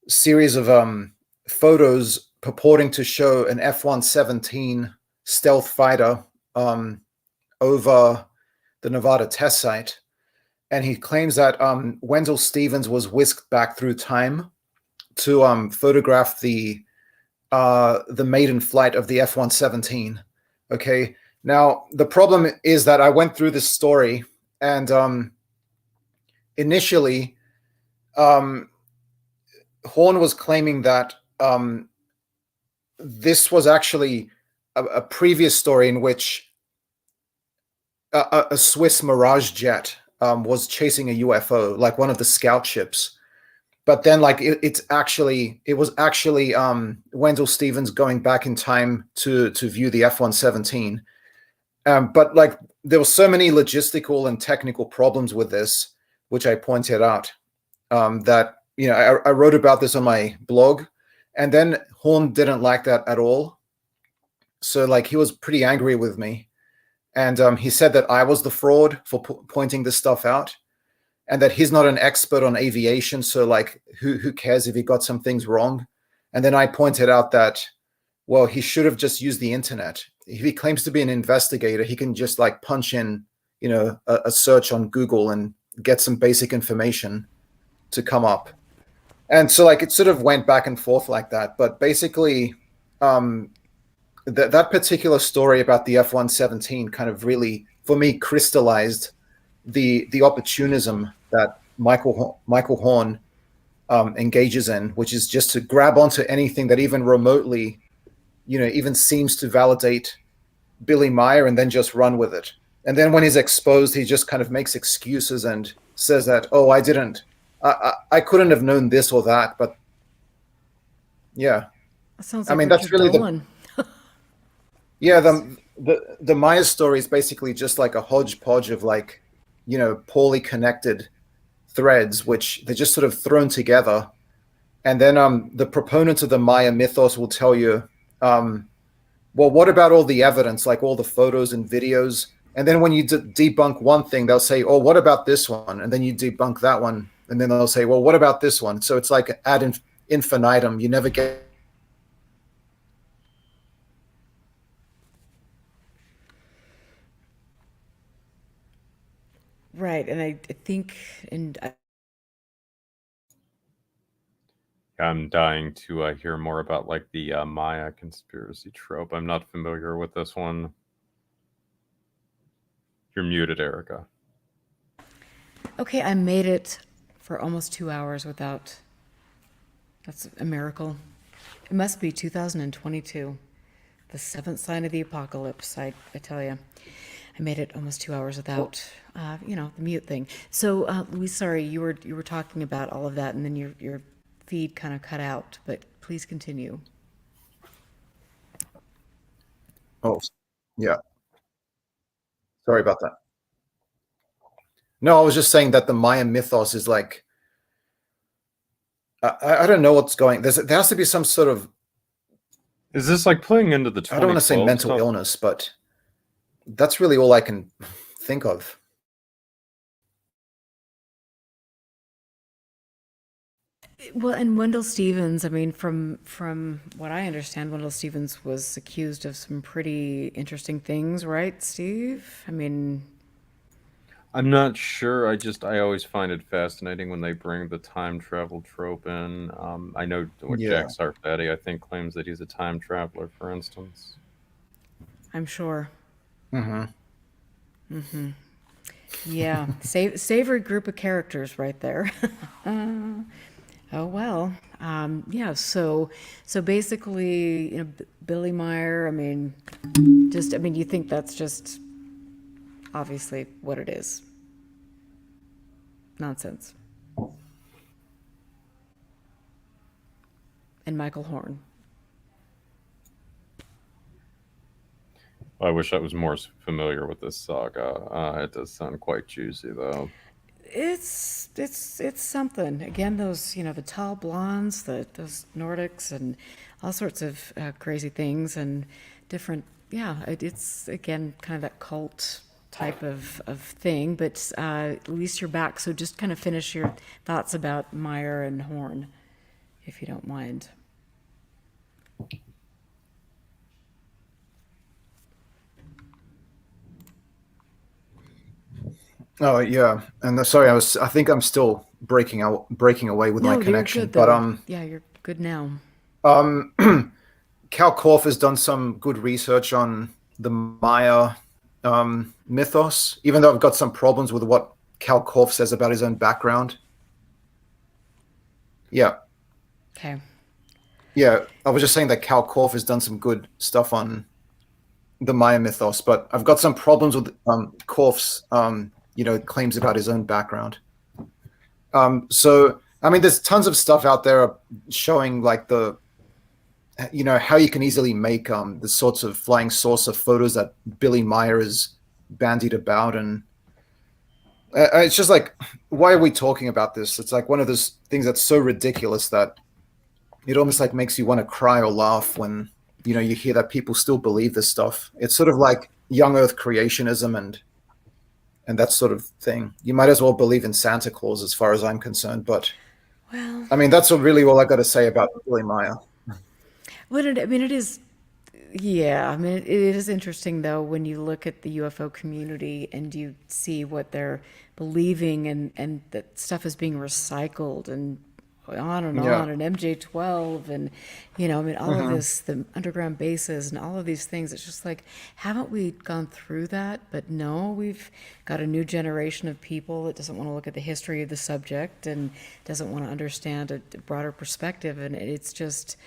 series of photos purporting to show an F-117 stealth fighter over the Nevada test site. And he claims that Wendell Stevens was whisked back through time to photograph the maiden flight of the F-117. Okay. Now, the problem is that I went through this story, and initially, Horn was claiming that this was actually a previous story in which a Swiss Mirage jet was chasing a UFO, like one of the scout ships. but then like it was actually Wendell Stevens going back in time to view the F-117. But like there were so many logistical and technical problems with this, which I pointed out, that I wrote about this on my blog, and then Horn didn't like that at all. So like he was pretty angry with me, and he said that I was the fraud for pointing this stuff out, and that he's not an expert on aviation, so like who cares if he got some things wrong. And then I pointed out that, well, he should have just used the internet. If he claims to be an investigator, he can just like punch in a search on Google and get some basic information to come up. And so like it sort of went back and forth like that. But basically that particular story about the F-117 kind of really, for me, crystallized the opportunism that Michael Horn engages in, which is just to grab onto anything that even remotely, even seems to validate Billy Meier and then just run with it. And then when he's exposed, he just kind of makes excuses and says that, oh, I couldn't have known this or that. But yeah, That sounds like that's really Dolan. the Meier story is basically just like a hodgepodge of like, poorly connected threads, which they're just sort of thrown together. And then the proponents of the Meier mythos will tell you, well, what about all the evidence, like all the photos and videos? And then when you debunk one thing, they'll say, oh, what about this one? And then you debunk that one. And then they'll say, well, what about this one? So it's like ad infinitum. You never get. Right. And I think, I'm dying to hear more about like the Maya conspiracy trope. I'm not familiar with this one. You're muted, Erica. okay, I made it for almost 2 hours without, that's a miracle. It must be 2022, the seventh sign of the apocalypse, I tell you. I made it almost 2 hours without, the mute thing. So, Luis, sorry, you were talking about all of that, and then your feed kind of cut out, but please continue. Oh, yeah. Sorry about that. No, I was just saying that the Maya mythos is like, I don't know what's going. There has to be some sort of. Is this like playing into the? I don't want to say mental illness, but that's really all I can think of. Well, and Wendell Stevens, I mean, from what I understand, Wendell Stevens was accused of some pretty interesting things, right, Steve? I mean, I'm not sure. I always find it fascinating when they bring the time travel trope in. I know what Jacques Vallee, I think, claims that he's a time traveler, for instance. I'm sure. Mm-hmm. Yeah, savory group of characters right there. Oh well, yeah. So basically, Billy Meier. I mean, you think that's just obviously what it is? Nonsense. And Michael Horn. I wish I was more familiar with this saga. It does sound quite juicy, though. It's something. Again, those the tall blondes, those Nordics, and all sorts of crazy things and different. Yeah, it's again kind of that cult type of thing. But at least you're back. So just kind of finish your thoughts about Meier and Horn, if you don't mind. Oh yeah, and sorry, I think I'm still breaking away with my connection. You're good, though. Yeah, you're good now. Cal Korff has done some good research on the Maya mythos, even though I've got some problems with what Cal Korff says about his own background. Yeah. Okay. Yeah, I was just saying that Cal Korff has done some good stuff on the Maya mythos, but I've got some problems with Korff's claims about his own background. So I mean, there's tons of stuff out there showing like how you can easily make the sorts of flying saucer photos that Billy Meier is bandied about, and it's just like, why are we talking about this? It's like one of those things that's so ridiculous that it almost like makes you want to cry or laugh when you hear that people still believe this stuff. It's sort of like young Earth creationism and that sort of thing. You might as well believe in Santa Claus, as far as I'm concerned. But Well, I mean, that's really all I got to say about Billy Meier. I mean, it is. Yeah, I mean, it is interesting though when you look at the UFO community and you see what they're believing, and that stuff is being recycled and Yeah. on, and MJ12, and I mean, all of Hmm. this, the underground bases and all of these things. It's just like, haven't we gone through that? But no, we've got a new generation of people that doesn't want to look at the history of the subject and doesn't want to understand a broader perspective, and it's just.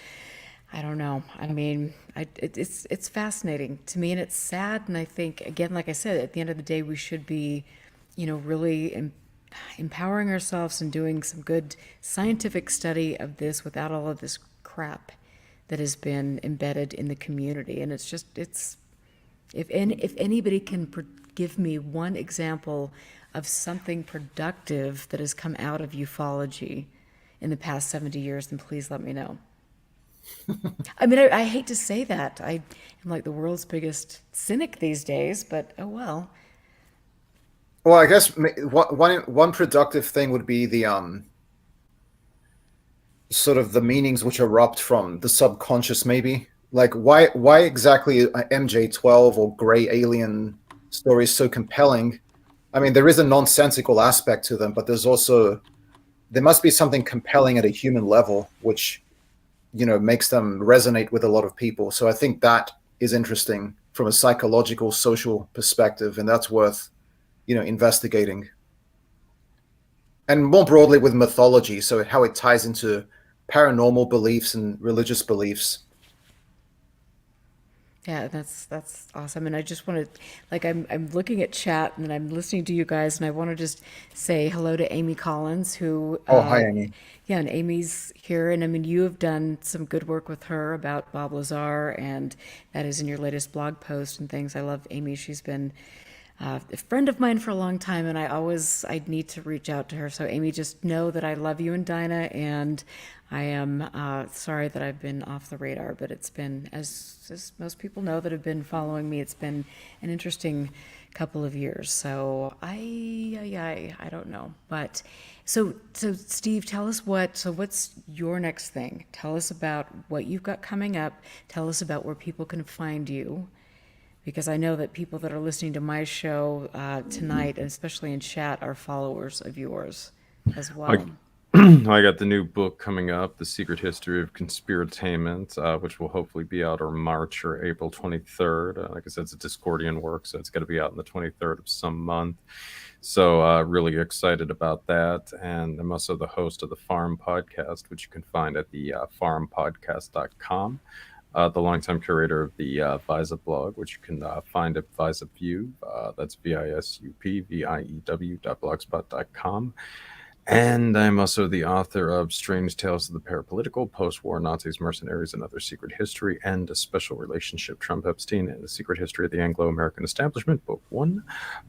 I don't know. I mean, it's fascinating to me, and it's sad. And I think, again, like I said, at the end of the day, we should be, really empowering ourselves and doing some good scientific study of this without all of this crap that has been embedded in the community. And it's if anybody can give me one example of something productive that has come out of ufology in the past 70 years, then please let me know. I mean, I hate to say that. I am like the world's biggest cynic these days, but oh well. Well, I guess one productive thing would be the sort of the meanings which erupt from the subconscious, maybe. Like, why exactly are MJ12 or gray alien stories so compelling? I mean, there is a nonsensical aspect to them, but there must be something compelling at a human level, which makes them resonate with a lot of people. So I think that is interesting from a psychological, social perspective, and that's worth investigating. And more broadly with mythology, so how it ties into paranormal beliefs and religious beliefs. Yeah, that's awesome. And I just want to, like, I'm looking at chat and I'm listening to you guys, and I want to just say hello to Amy Collins, who, Oh, hi, Amy. yeah, and Amy's here. And I mean, you have done some good work with her about Bob Lazar, and that is in your latest blog post and things. I love Amy. She's been a friend of mine for a long time, and I need to reach out to her. So Amy, just know that I love you and Dinah, and I am sorry that I've been off the radar, but it's been, as most people know that have been following me, it's been an interesting couple of years. So I don't know, but so Steve, tell us what's your next thing? Tell us about what you've got coming up. Tell us about where people can find you, because I know that people that are listening to my show tonight, and especially in chat, are followers of yours as well. I got the new book coming up, The Secret History of Conspiratainment, which will hopefully be out on March or April 23rd. Like I said, it's a Discordian work, so it's going to be out on the 23rd of some month. So really excited about that. And I'm also the host of the Farm Podcast, which you can find at the farmpodcast.com. The longtime curator of the Visa blog, which you can find at VisaView. That's VISUPVIEW.blogspot.com. And I'm also the author of Strange Tales of the Parapolitical, Post-War Nazis, Mercenaries, and Other Secret History, and A Special Relationship, Trump Epstein, and The Secret History of the Anglo-American Establishment, Book 1,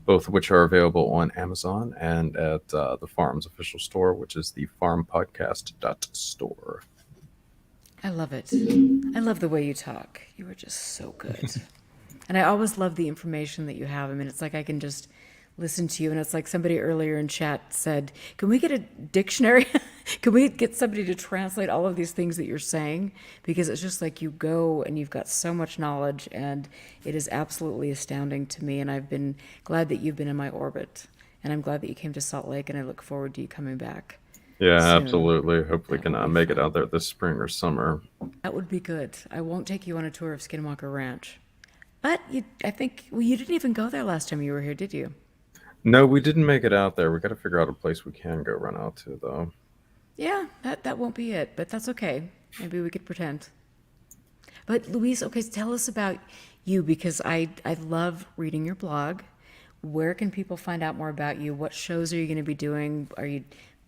both of which are available on Amazon and at the Farm's official store, which is the farmpodcast.store. I love it. I love the way you talk. You are just so good. And I always love the information that you have. I mean, it's like I can just listen to you. And it's like somebody earlier in chat said, can we get a dictionary? Can we get somebody to translate all of these things that you're saying? Because it's just like you go and you've got so much knowledge, and it is absolutely astounding to me. And I've been glad that you've been in my orbit. And I'm glad that you came to Salt Lake, and I look forward to you coming back. Yeah, Soon. absolutely. Hopefully That can would be make it fun. out there this spring or summer. That would be good. I won't take you on a tour of Skinwalker Ranch. But I think, well, you didn't even go there last time you were here, did you? No, we didn't make it out there. We got to figure out a place we can go run out to, though. Yeah, that won't be it, but that's okay. Maybe we could pretend. But Louise, okay, tell us about you, because I love reading your blog. Where can people find out more about you? What shows are you going to be doing? Are you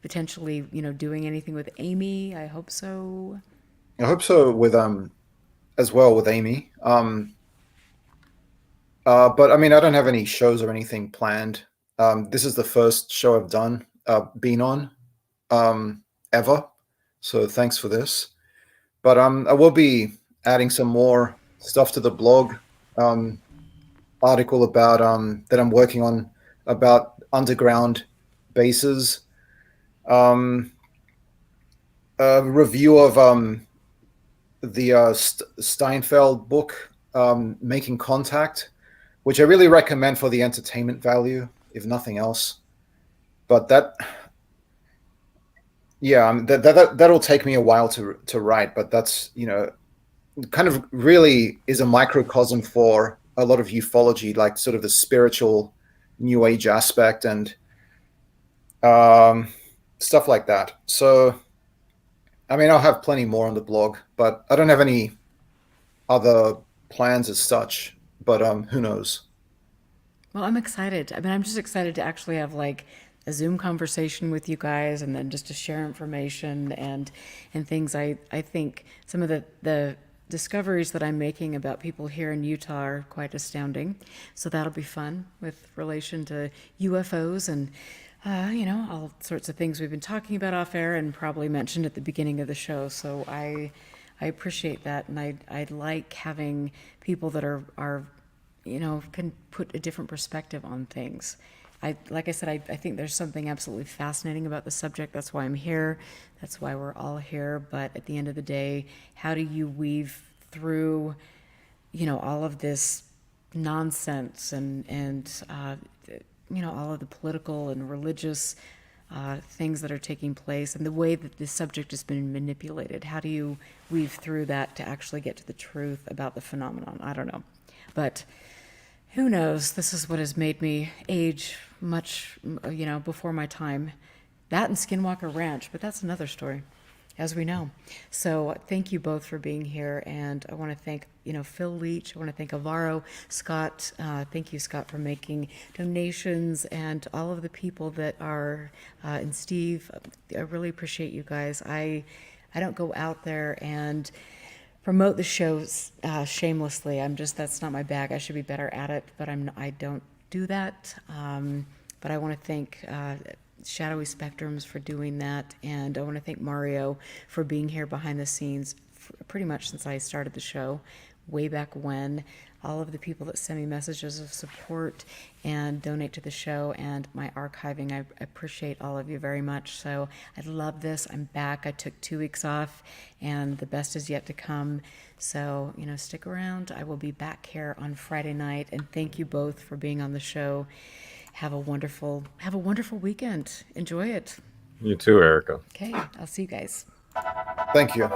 potentially, doing anything with Amy. I hope so. I hope so with as well with Amy. But I mean, I don't have any shows or anything planned. This is the first show I've been on, ever. So thanks for this. But I will be adding some more stuff to the blog. Article about that I'm working on about underground bases. A review of the Steinfeld book, Making Contact, which I really recommend for the entertainment value, if nothing else. But that'll take me a while to write. But that's kind of really is a microcosm for a lot of ufology, like sort of the spiritual New Age aspect and stuff like that. So, I mean, I'll have plenty more on the blog, but I don't have any other plans as such. But who knows? Well, I'm excited. I mean, I'm just excited to actually have like a Zoom conversation with you guys, and then just to share information and things. I think some of the discoveries that I'm making about people here in Utah are quite astounding. So that'll be fun with relation to UFOs and, all sorts of things we've been talking about off air and probably mentioned at the beginning of the show. So I appreciate that. And I like having people that are can put a different perspective on things. Like I said, I think there's something absolutely fascinating about the subject. That's why I'm here. That's why we're all here. But at the end of the day, how do you weave through, all of this nonsense and all of the political and religious things that are taking place and the way that this subject has been manipulated? How do you weave through that to actually get to the truth about the phenomenon? I don't know. But who knows? This is what has made me age much, before my time. That and Skinwalker Ranch, but that's another story, as we know. So thank you both for being here. And I want to thank, Phil Leach. I want to thank Alvaro, Scott. Thank you, Scott, for making donations and all of the people that are, and Steve. I really appreciate you guys. I don't go out there and promote the shows shamelessly. That's not my bag. I should be better at it, but I don't do that. But I want to thank Shadowy Spectrums for doing that, and I want to thank Mario for being here behind the scenes pretty much since I started the show, way back when. All of the people that send me messages of support and donate to the show and my archiving, I appreciate all of you very much. So I love this. I'm back. I took 2 weeks off, and the best is yet to come. So, stick around. I will be back here on Friday night, and thank you both for being on the show. Have a wonderful weekend. Enjoy it. You too, Erica. Okay, I'll see you guys. Thank you.